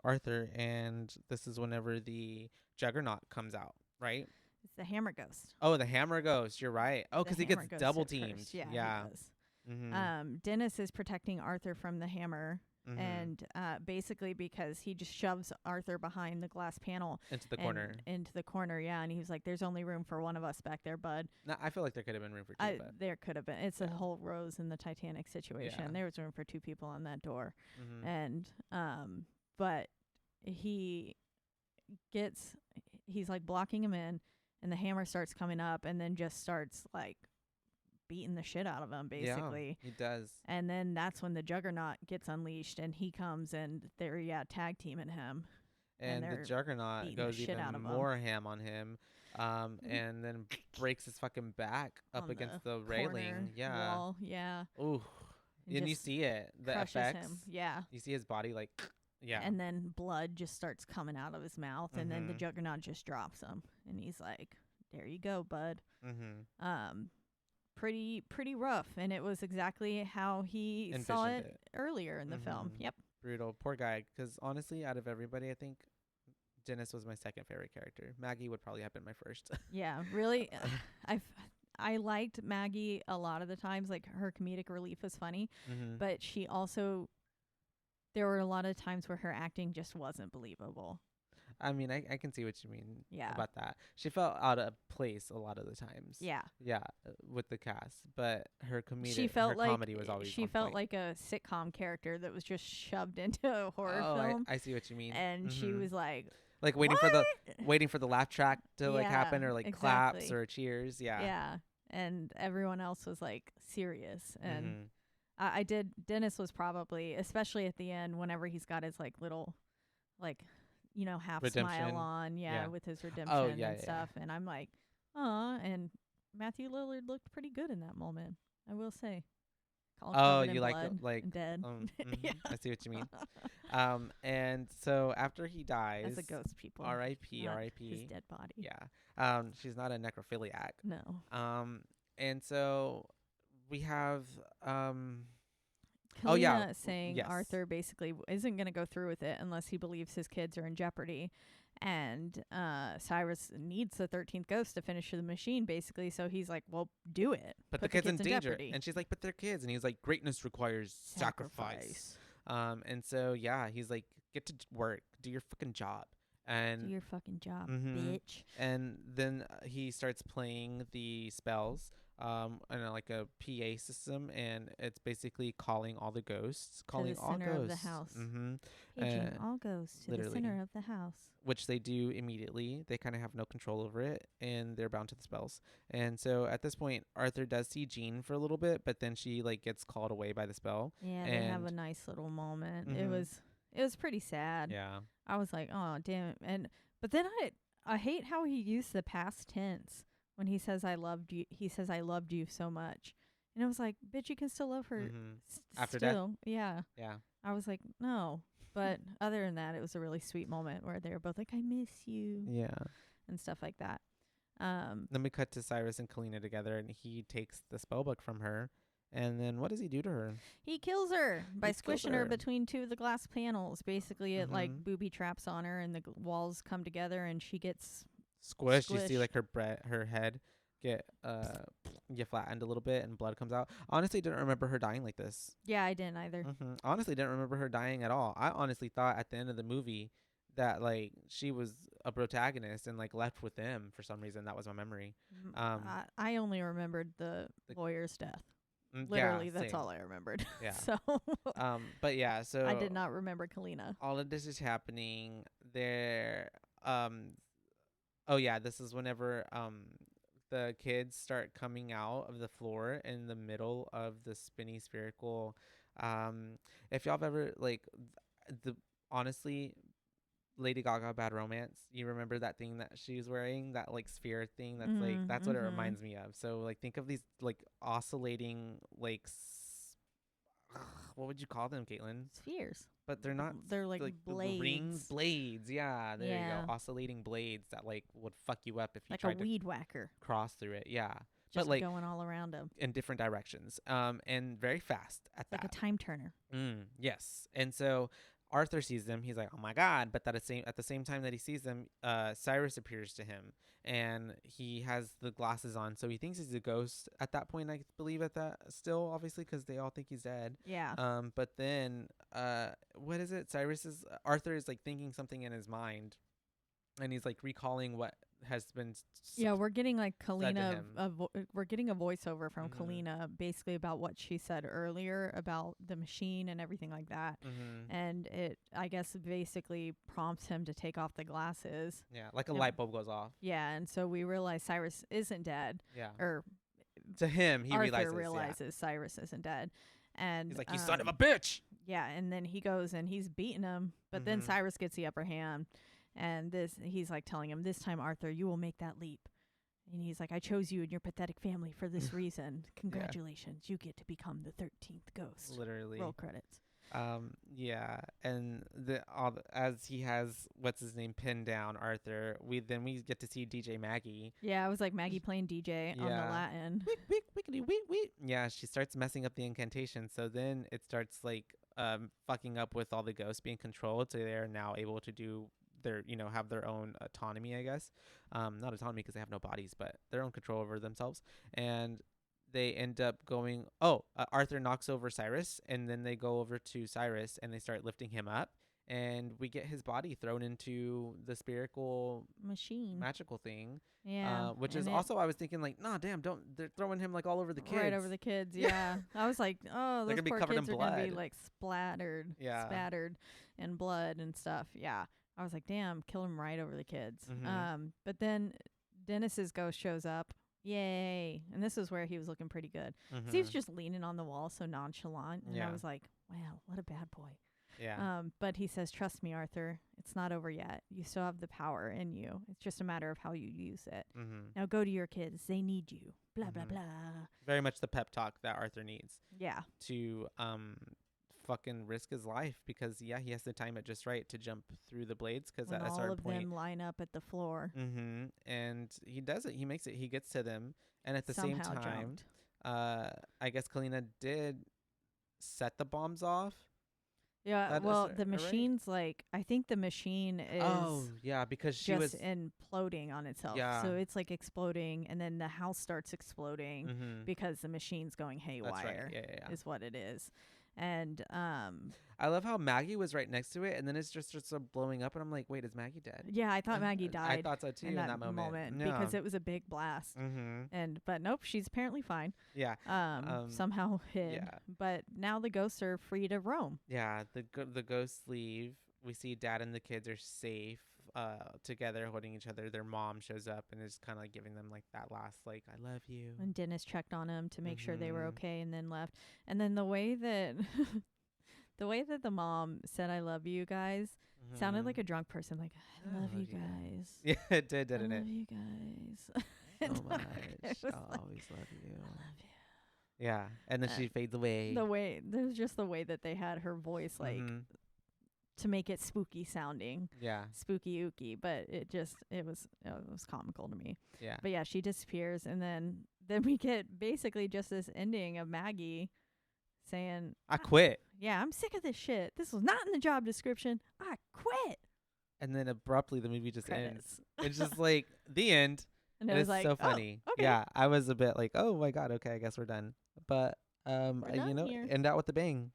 Arthur, and this is whenever the juggernaut comes out, right? It's the hammer ghost. Oh, the hammer ghost. You're right. Oh, because he gets Hammer double ghost at teamed. first. Yeah, Yeah. he does. Mm-hmm. Dennis is protecting Arthur from the hammer. Mm-hmm. And basically because he just shoves Arthur behind the glass panel Into the corner. Into the corner, yeah. And he was like, "There's only room for one of us back there, bud." No, I feel like there could have been room for two. But There could have been. It's a Yeah. whole Rose in the Titanic situation. Yeah. There was room for two people on that door, mm-hmm. and but he's like blocking him in, and the hammer starts coming up, and then just starts like beating the shit out of him, basically. Yeah, he does. And then that's when the juggernaut gets unleashed, and he comes, and they're tag teaming him. And the they're juggernaut beating the goes shit even out of him. more ham on him, and then breaks his fucking back up On against the the railing. corner Yeah. wall, yeah. Ooh. And you just see it. The crushes effects. him, yeah. You see his body like, yeah. And then blood just starts coming out of his mouth, and then the Mhm. juggernaut just drops him, and he's like, "There you go, bud." mm-hmm. Pretty rough, and it was exactly how he saw Envisioned it earlier in the film. Mhm. Yep. Brutal. Poor guy. Because honestly, out of everybody, I think Dennis was my second favorite character. Maggie would probably have been my first. Yeah, really. I liked Maggie a lot of the times. Like, her comedic relief was funny, mm-hmm. but she also, there were a lot of times where her acting just wasn't believable. I mean, I can see what you mean Yeah. about that. She felt out of place a lot of the times. Yeah. Yeah, with the cast, but her comedy, She felt her like comedy was always. she on felt point. like a sitcom character that was just shoved into a horror Oh, film, I see what you mean. and she Mhm. was like, like waiting for the laugh track to like happen, Yeah, or like claps exactly. or cheers. Yeah. yeah, and everyone else was like serious, and Mhm. I did. Dennis was probably, especially at the end, whenever he's got his like little, like, half Redemption. smile on, Yeah. with his redemption yeah, and yeah. stuff, and I'm like, aw, and Matthew Lillard looked pretty good in that moment, I will say. All Oh, covered in you like blood like and dead. mhm, I see what you mean. And so after he dies, As a ghost, people. R.I.P. not R.I.P. His dead body. Yeah. She's not a necrophiliac. No. And so we have Kalina Oh, yeah. is saying Yes. Arthur basically isn't going to go through with it unless he believes his kids are in jeopardy. And Cyrus needs the 13th ghost to finish the machine, basically. So he's like, well, do it. Put Put the kids in danger. jeopardy. And she's like, but they're kids. And he's like, greatness requires sacrifice. And so, yeah, he's like, get to work. Do your fucking job. And Do your fucking job, Mhm. bitch. And then he starts playing the spells in like a PA system, and it's basically calling all the ghosts, calling all center ghosts of the house. Mm-hmm. Paging all ghosts to the literally. center of the house. Which they do immediately. They kind of have no control over it, and they're bound to the spells. And so at this point, Arthur does see Jean for a little bit, but then she like gets called away by the spell. Yeah, they have a And- nice little moment. Mhm. It was pretty sad. Yeah. I was like, oh damn it. But then I hate how he used the past tense when he says I loved you. He says I loved you so much, and I was like, bitch, you can still love her Mhm. After death? still. Yeah. Yeah. I was like, no. But other than that, it was a really sweet moment where they were both like, I miss you Yeah. and stuff like that. Then we cut to Cyrus and Kalina together, and he takes the spell book from her. And then what does he do to her? He kills her by He kills squishing her her. between two of the glass panels. Basically, it like Mhm. booby traps on her, and the walls come together, and she gets Squished. You see Squished. like her head get flattened a little bit, and blood comes out. Honestly, didn't remember her dying like this. Yeah, I didn't either. Honestly, didn't remember her dying at all. I honestly thought at the end of the movie that like she was a protagonist and like left with them for some reason. That was my memory. I only remembered the the- lawyer's death. Mm, Literally, yeah, that's same. all I remembered. Yeah. So But yeah, so I did not remember Kalina. all of this is happening there. Oh yeah, this is whenever the kids start coming out of the floor in the middle of the spinny spherical. If y'all have ever like the honestly Lady Gaga Bad Romance, you remember that thing that she's wearing, that like sphere thing that's like that's what it reminds me of. So like think of these like oscillating like what would you call them, Caitlin? Spheres. But they're not. They're like the blades. rings, blades. Yeah, there you Yeah. go. Oscillating blades that like would fuck you up if you Like a tried to weed whacker. cross through it. Yeah, Just like going all around him. in different directions, and very fast at Like a that. time turner. Yes. And so Arthur sees them. He's like, "Oh my god!" But at the same time that he sees them, Cyrus appears to him, and he has the glasses on, so he thinks he's a ghost at that point. I believe at that still, obviously, because they all think he's dead. Yeah. But then, what is it? Arthur is like thinking something in his mind, and he's like recalling what has been Yeah, we're getting like Kalina. him. We're getting a voiceover from Mhm. Kalina, basically about what she said earlier about the machine and everything like that. And it, I guess, basically prompts him to take off the glasses. Yeah, like a Yep. light bulb goes off. Yeah, and so we realize Cyrus isn't dead, Yeah. or To him, he Arthur realizes. Cyrus isn't dead, and He's like, "You son of a bitch!" Yeah, and then he goes and he's beating him, but then Mhm. Cyrus gets the upper hand, and he's like telling him, "This time, Arthur, you will make that leap." And he's like, "I chose you and your pathetic family for this reason. Congratulations, you get to become the 13th ghost." Literally. Roll credits. Yeah, and as he has what's his name pinned down, Arthur, we get to see DJ Maggie. Yeah, I was like Maggie playing DJ on the Latin. Yeah, she starts messing up the incantation, so then it starts like fucking up with all the ghosts being controlled, so they're now able to do their have their own autonomy, I guess. Not autonomy because they have no bodies, but their own control over themselves. And they end up going, Arthur knocks over Cyrus, and then they go over to Cyrus and they start lifting him up, and we get his body thrown into the spherical machine magical thing. Yeah, which is also, I was thinking like, nah, damn, they're throwing him like all over the kids. Right over the kids. Yeah. I was like, oh, those poor kids are gonna be like splattered in blood and stuff. Yeah, I was like, damn, kill him right over the kids. But then Dennis's ghost shows up. Yay. And this is where he was looking pretty good. So he was just leaning on the wall so nonchalant, and I was like, wow, what a bad boy. But he says, "Trust me, Arthur, it's not over yet. You still have the power in you. It's just a matter of how you use it. Now go to your kids. They need you." Blah, blah, blah. Very much the pep talk that Arthur needs. Yeah. To fucking risk his life, because he has to time it just right to jump through the blades, because at a certain point all of them line up at the floor. And he does it. He makes it. He gets to them, and at the same time, I guess Kalina did set the bombs off. Yeah, well, the machine's like, I think the machine is because she just was imploding on itself. So it's like exploding, and then the house starts exploding because the machine's going haywire. That's right. Is what it is. And I love how Maggie was right next to it, and then it's just blowing up, and I'm like, wait, is Maggie dead? Yeah, I thought Maggie died. I thought so too in that moment. Because it was a big blast. But nope, she's apparently fine. Yeah. Somehow hid. Yeah. But now the ghosts are free to roam. Yeah, the ghosts leave. We see Dad and the kids are safe together, holding each other. Their mom shows up and is kind of like giving them like that last like, "I love you." And Dennis checked on them to make sure they were okay, and then left. And then the way that the mom said, "I love you guys," sounded like a drunk person, like, "I love you guys." Yeah, it did, didn't it? I love you guys. So much. I'll always love you. I love you. Yeah, and then she fades away. There's just the way that they had her voice, like, to make it spooky sounding. Yeah. Spooky ooky, but it was comical to me. Yeah. But yeah, she disappears, and then we get basically just this ending of Maggie saying, "I quit." Yeah, I'm sick of this shit. This was not in the job description. I quit. And then abruptly the movie just Credits. ends. It's just like the end. And it was was like, so funny. Oh, okay. Yeah, I was a bit like, oh my god, okay, I guess we're done. But done here. end out with a bang.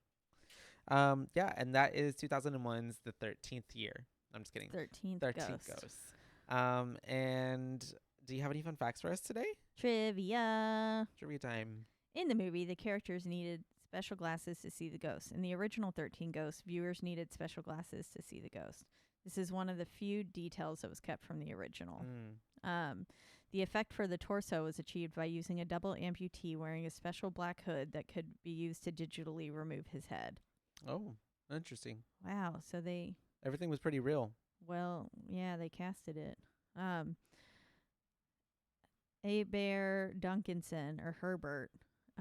Yeah, and that is 2001's The 13th Year. I'm just kidding. 13th Ghosts. And do you have any fun facts for us today? Trivia time. In the movie, the characters needed special glasses to see the ghost. In the original 13 Ghosts, viewers needed special glasses to see the ghost. This is one of the few details that was kept from the original. The effect for the torso was achieved by using a double amputee wearing a special black hood that could be used to digitally remove his head. Oh, interesting. Wow. So everything was pretty real. Well, yeah, they casted it. Bear Duncanson, or Herbert,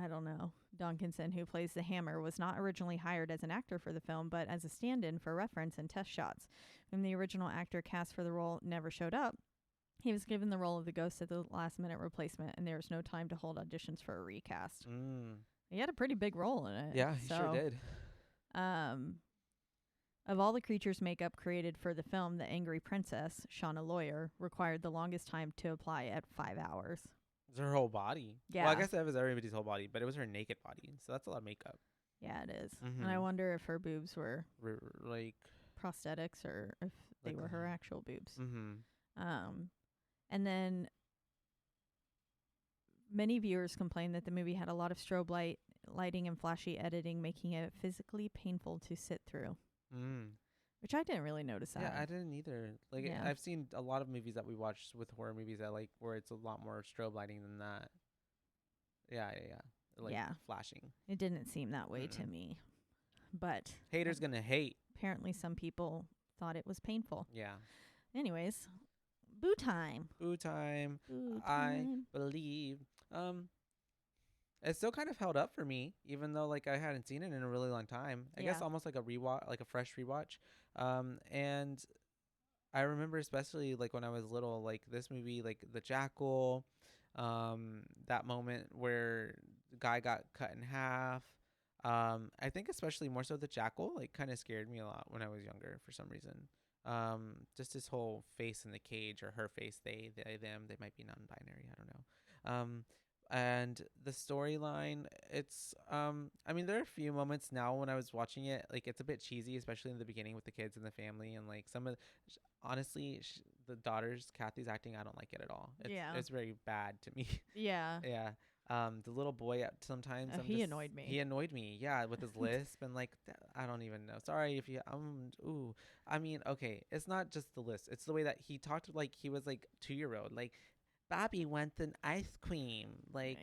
I don't know, Duncanson, who plays the Hammer, was not originally hired as an actor for the film, but as a stand-in for reference and test shots. When the original actor cast for the role never showed up, He was given the role of the ghost at the last-minute replacement, and there was no time to hold auditions for a recast. He had a pretty big role in it. Yeah, he sure did. Of all the creatures' makeup created for the film, the Angry Princess, Shauna Lawyer, required the longest time to apply at 5 hours. It was her whole body. Yeah. Well, I guess that was everybody's whole body, but it was her naked body, so that's a lot of makeup. Yeah, it is. And I wonder if her boobs were like prosthetics or if they were her actual boobs. And then many viewers complained that the movie had a lot of strobe lighting and flashy editing, making it physically painful to sit through. Which I didn't really notice that. Yeah, I didn't either. Like, I've seen a lot of movies that we watched with horror movies that like where it's a lot more strobe lighting than that. Yeah. Like flashing. It didn't seem that way to me. But haters gonna hate. Apparently some people thought it was painful. Yeah. Anyways, boo time. Boo time. I believe. It still kind of held up for me, even though like I hadn't seen it in a really long time. I guess almost like a rewatch, like a fresh rewatch. And I remember especially like when I was little, like this movie, like the jackal, that moment where the guy got cut in half. I think especially more so the jackal, like kind of scared me a lot when I was younger for some reason. Just his whole face in the cage, or her face, they, them, they might be non-binary. I don't know. And the storyline, it's, I mean, there are a few moments now when I was watching it, like it's a bit cheesy, especially in the beginning with the kids and the family. And like some of, honestly, the daughter's, Kathy's acting, I don't like it at all. It's very bad to me. Yeah. Yeah. The little boy sometimes he annoyed me. He annoyed me. Yeah, with his lisp and like I don't even know. Sorry if you I mean, okay, it's not just the lisp. It's the way that he talked like he was like 2-year-old. Like Bobby wants an ice cream. Like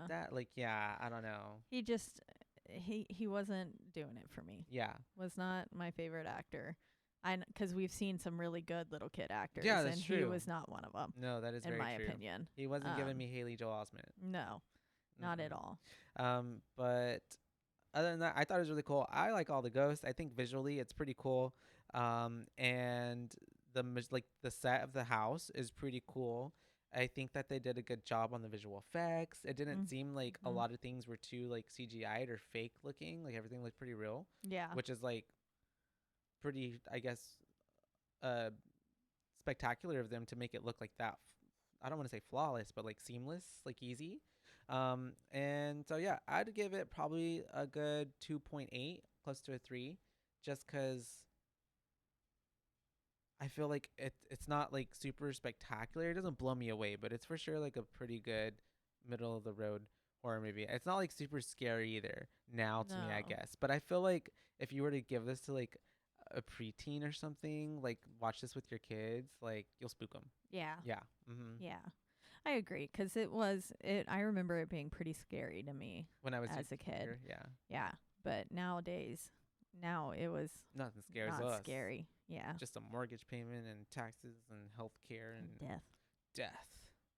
that. Like I don't know. He just he wasn't doing it for me. Yeah. Was not my favorite actor. Because we've seen some really good little kid actors. Yeah, that's true. He was not one of them. No, that is very true. In my opinion. He wasn't giving me Haley Joel Osment. No, not at all. But other than that, I thought it was really cool. I like all the ghosts. I think visually it's pretty cool. And the set of the house is pretty cool. I think that they did a good job on the visual effects. It didn't seem like a lot of things were too like CGI'd or fake looking. Like everything looked pretty real. Yeah. Which is like pretty, I guess, spectacular of them to make it look like that. I don't want to say flawless, but like seamless, like easy. And so yeah, I'd give it probably a good 2.8, close to a 3, just because I feel like it's not like super spectacular. It doesn't blow me away, but it's for sure like a pretty good middle of the road horror movie. It's not like super scary either now to me, I guess. But I feel like if you were to give this to like a preteen or something, like watch this with your kids, like you'll spook them. Yeah. Yeah. Yeah. I agree, because I remember it being pretty scary to me when I was as a kid. Younger, yeah. But nowadays, it was nothing scares not us. Scary. Yeah. Just a mortgage payment and taxes and health care and death.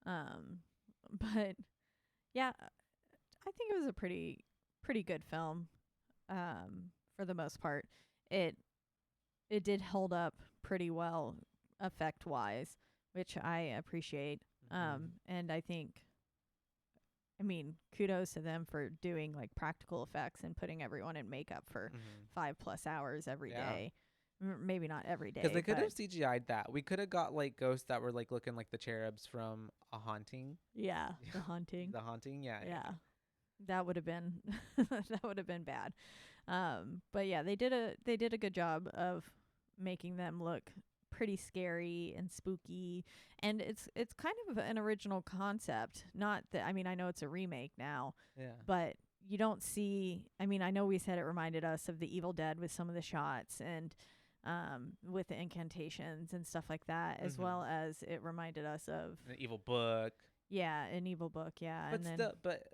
But yeah, I think it was a pretty good film. For the most part, it did hold up pretty well effect wise, which I appreciate. And I think, I mean, kudos to them for doing like practical effects and putting everyone in makeup for 5+ hours every day. Maybe not every day. Because they could have CGI'd that. We could have got like ghosts that were like looking like the cherubs from A Haunting. Yeah, The Haunting. The Haunting, yeah. That would have been bad. But yeah, they did a good job of making them look pretty scary and spooky, and it's kind of an original concept. Not that, I mean, I know it's a remake now, but you don't see, I mean, I know we said it reminded us of The Evil Dead with some of the shots and with the incantations and stuff like that, as well as it reminded us of An Evil Book. Yeah, An Evil Book, yeah. But and then still, but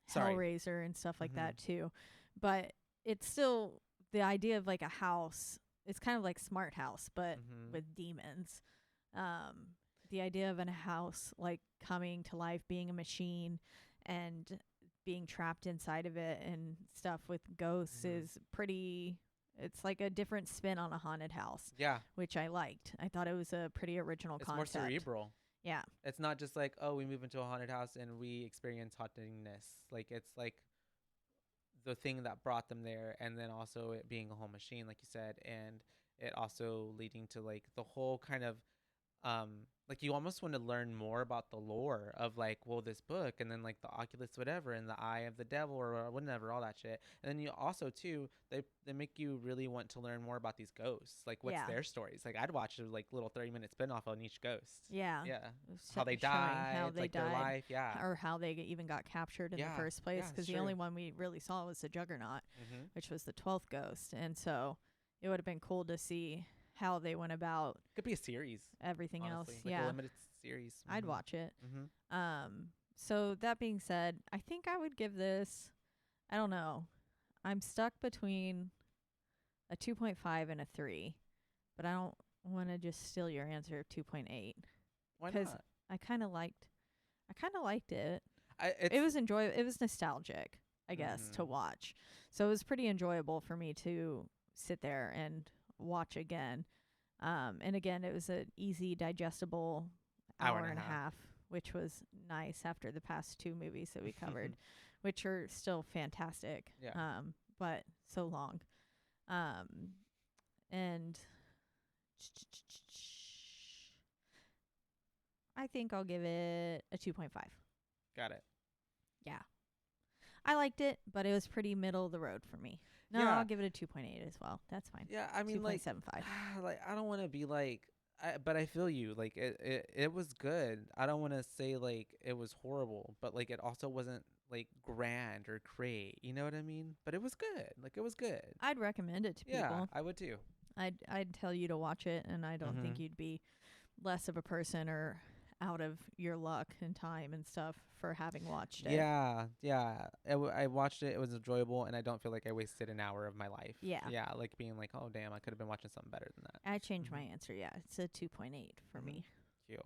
sorry. Hellraiser and stuff like that too. But it's still the idea of like a house. It's kind of like Smart House, but with demons. The idea of a house like coming to life, being a machine, and being trapped inside of it and stuff with ghosts is pretty. It's like a different spin on a haunted house. Yeah, which I liked. I thought it was a pretty original concept. It's more cerebral. Yeah. It's not just like, oh, we move into a haunted house and we experience hauntingness. Like, it's like the thing that brought them there, and then also it being a whole machine, like you said, and it also leading to like the whole kind of like you almost want to learn more about the lore of like, well, this book, and then like the Oculus whatever and the Eye of the Devil or whatever, all that shit. And then you also too, they make you really want to learn more about these ghosts, like what's their stories. Like I'd watch a like little 30-minute spin-off on each ghost. Yeah. How they die, how they like died, their life, or how they even got captured in the first place, because the only one we really saw was the Juggernaut, which was the 12th ghost. And so it would have been cool to see how they went about. Could be a series. Everything honestly. else, like a limited series. I'd watch it. So that being said, I think I would give this, I don't know, I'm stuck between a 2.5 and a 3, but I don't want to just steal your answer of 2.8. Why Because not? I kind of liked it. It It was enjoyable. It was nostalgic, I guess, to watch. So it was pretty enjoyable for me to sit there and watch again. And again, it was an easy, digestible hour and a half, which was nice after the past 2 movies that we covered, which are still fantastic. Yeah. But so long. And I think I'll give it a 2.5. Got it. Yeah. I liked it, but it was pretty middle of the road for me. No, Yeah. I'll give it a 2.8 as well. That's fine. Yeah, I mean, like, 2.75. like I don't want to be like, but I feel you. Like it was good. I don't want to say like it was horrible, but like it also wasn't like grand or great. You know what I mean? But it was good. Like it was good. I'd recommend it to people. Yeah, I would too. I'd tell you to watch it, and I don't think you'd be less of a person or out of your luck and time and stuff for having watched it. Yeah. I watched it. It was enjoyable, and I don't feel like I wasted an hour of my life. Yeah. Yeah, like being like, oh damn, I could have been watching something better than that. I changed my answer. Yeah, it's a 2.8 for me. Cute.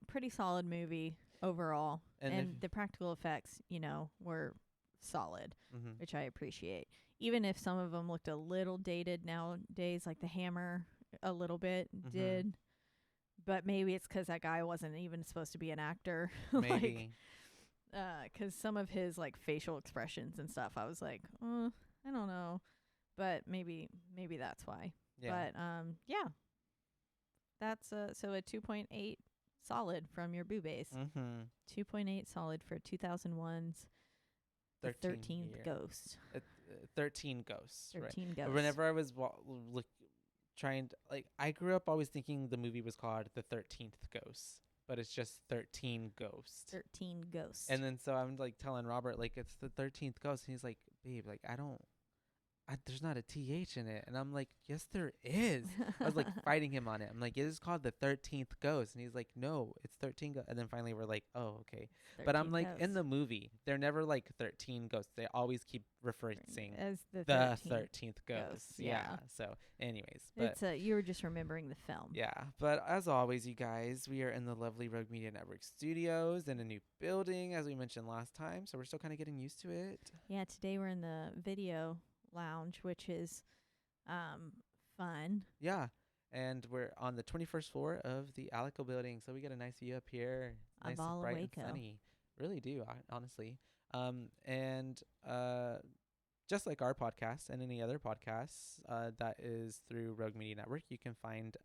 Pretty solid movie overall, And and the practical effects, were solid, Mm-hmm. which I appreciate. Even if some of them looked a little dated nowadays, like the hammer a little bit did. But maybe it's 'cause that guy wasn't even supposed to be an actor. Maybe. 'Cause some of his like facial expressions and stuff, I was like, I don't know. But maybe that's why. Yeah. But yeah. That's so a 2.8 solid from your boo base. 2.8 solid for 2001's The 13th Ghost. 13 Ghosts. 13 right. Ghosts. Whenever I was trying to, like, I grew up always thinking the movie was called The 13th Ghost, but it's just 13 Ghosts. 13 Ghosts. And then so I'm like telling Robert, like, it's the 13th Ghost, and he's like, babe, like, there's not a TH in it. And I'm like, yes, there is. I was like fighting him on it. I'm like, it is called the 13th Ghost. And he's like, no, it's 13 Ghosts. And then finally we're like, oh, okay. But I'm like, in the movie, they're never like 13 ghosts. They always keep referencing as the 13th Ghost. Ghost, yeah. So anyways, but It's you were just remembering the film. yeah. But as always, you guys, we are in the lovely Rogue Media Network studios in a new building, as we mentioned last time. So we're still kind of getting used to it. Yeah, today we're in the video lounge, which is fun. Yeah. And we're on the 21st floor of the Alico building. So we get a nice view up here. Nice and bright and sunny. Really do, honestly. And just like our podcast and any other podcasts that is through Rogue Media Network, you can find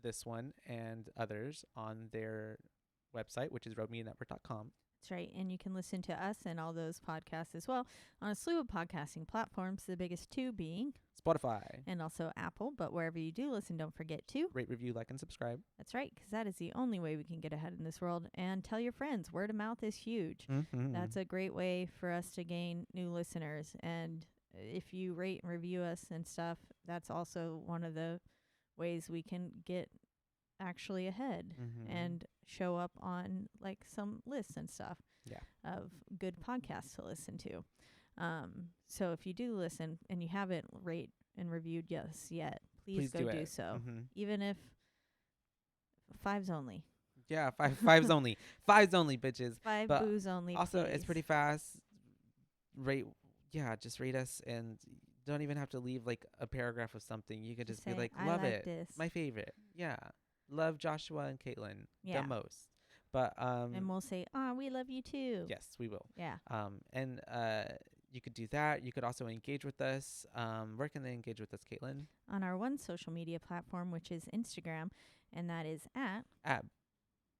this one and others on their website, which is roguemedianetwork.com. That's right. And you can listen to us and all those podcasts as well on a slew of podcasting platforms, the biggest 2 being Spotify. And also Apple. But wherever you do listen, don't forget to rate, review, like, and subscribe. That's right, because that is the only way we can get ahead in this world. And tell your friends. Word of mouth is huge. That's a great way for us to gain new listeners. And if you rate and review us and stuff, that's also one of the ways we can get actually ahead and show up on like some lists and stuff of good podcasts to listen to. So if you do listen and you haven't rate and reviewed us yet, please go do so. Even if 5's only. Yeah, five's only. 5's only, bitches. 5 booze only. Also, please. it's pretty fast. Just rate us, and don't even have to leave like a paragraph of something. You could just be say, like, I love like it. this. My favorite. Yeah. love Joshua and Caitlin Yeah. the most. But And we'll say, we love you too. yes, we will. Yeah. And you could do that. You could also engage with us. Where can they engage with us, Caitlin? On our one social media platform, which is Instagram, and that is at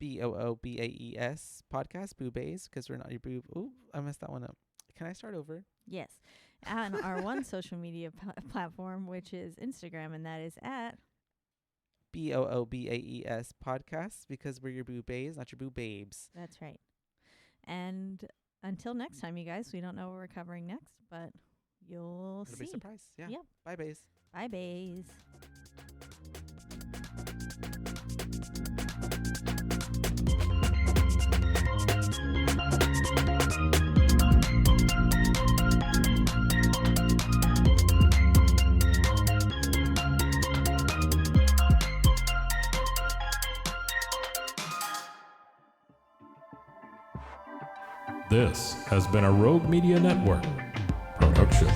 BOOBAES podcast, boobays, because we're not your boob. Ooh, I messed that one up. Can I start over? yes, on our one social media platform, which is Instagram, and that is at BOOBAES podcast, because we're your boobays, not your boo babes. That's right. And until next time, you guys, we don't know what we're covering next, but you'll It'll see. be a surprise. Yeah. Yep. Bye, bays. Bye, bays. This has been a Rogue Media Network production.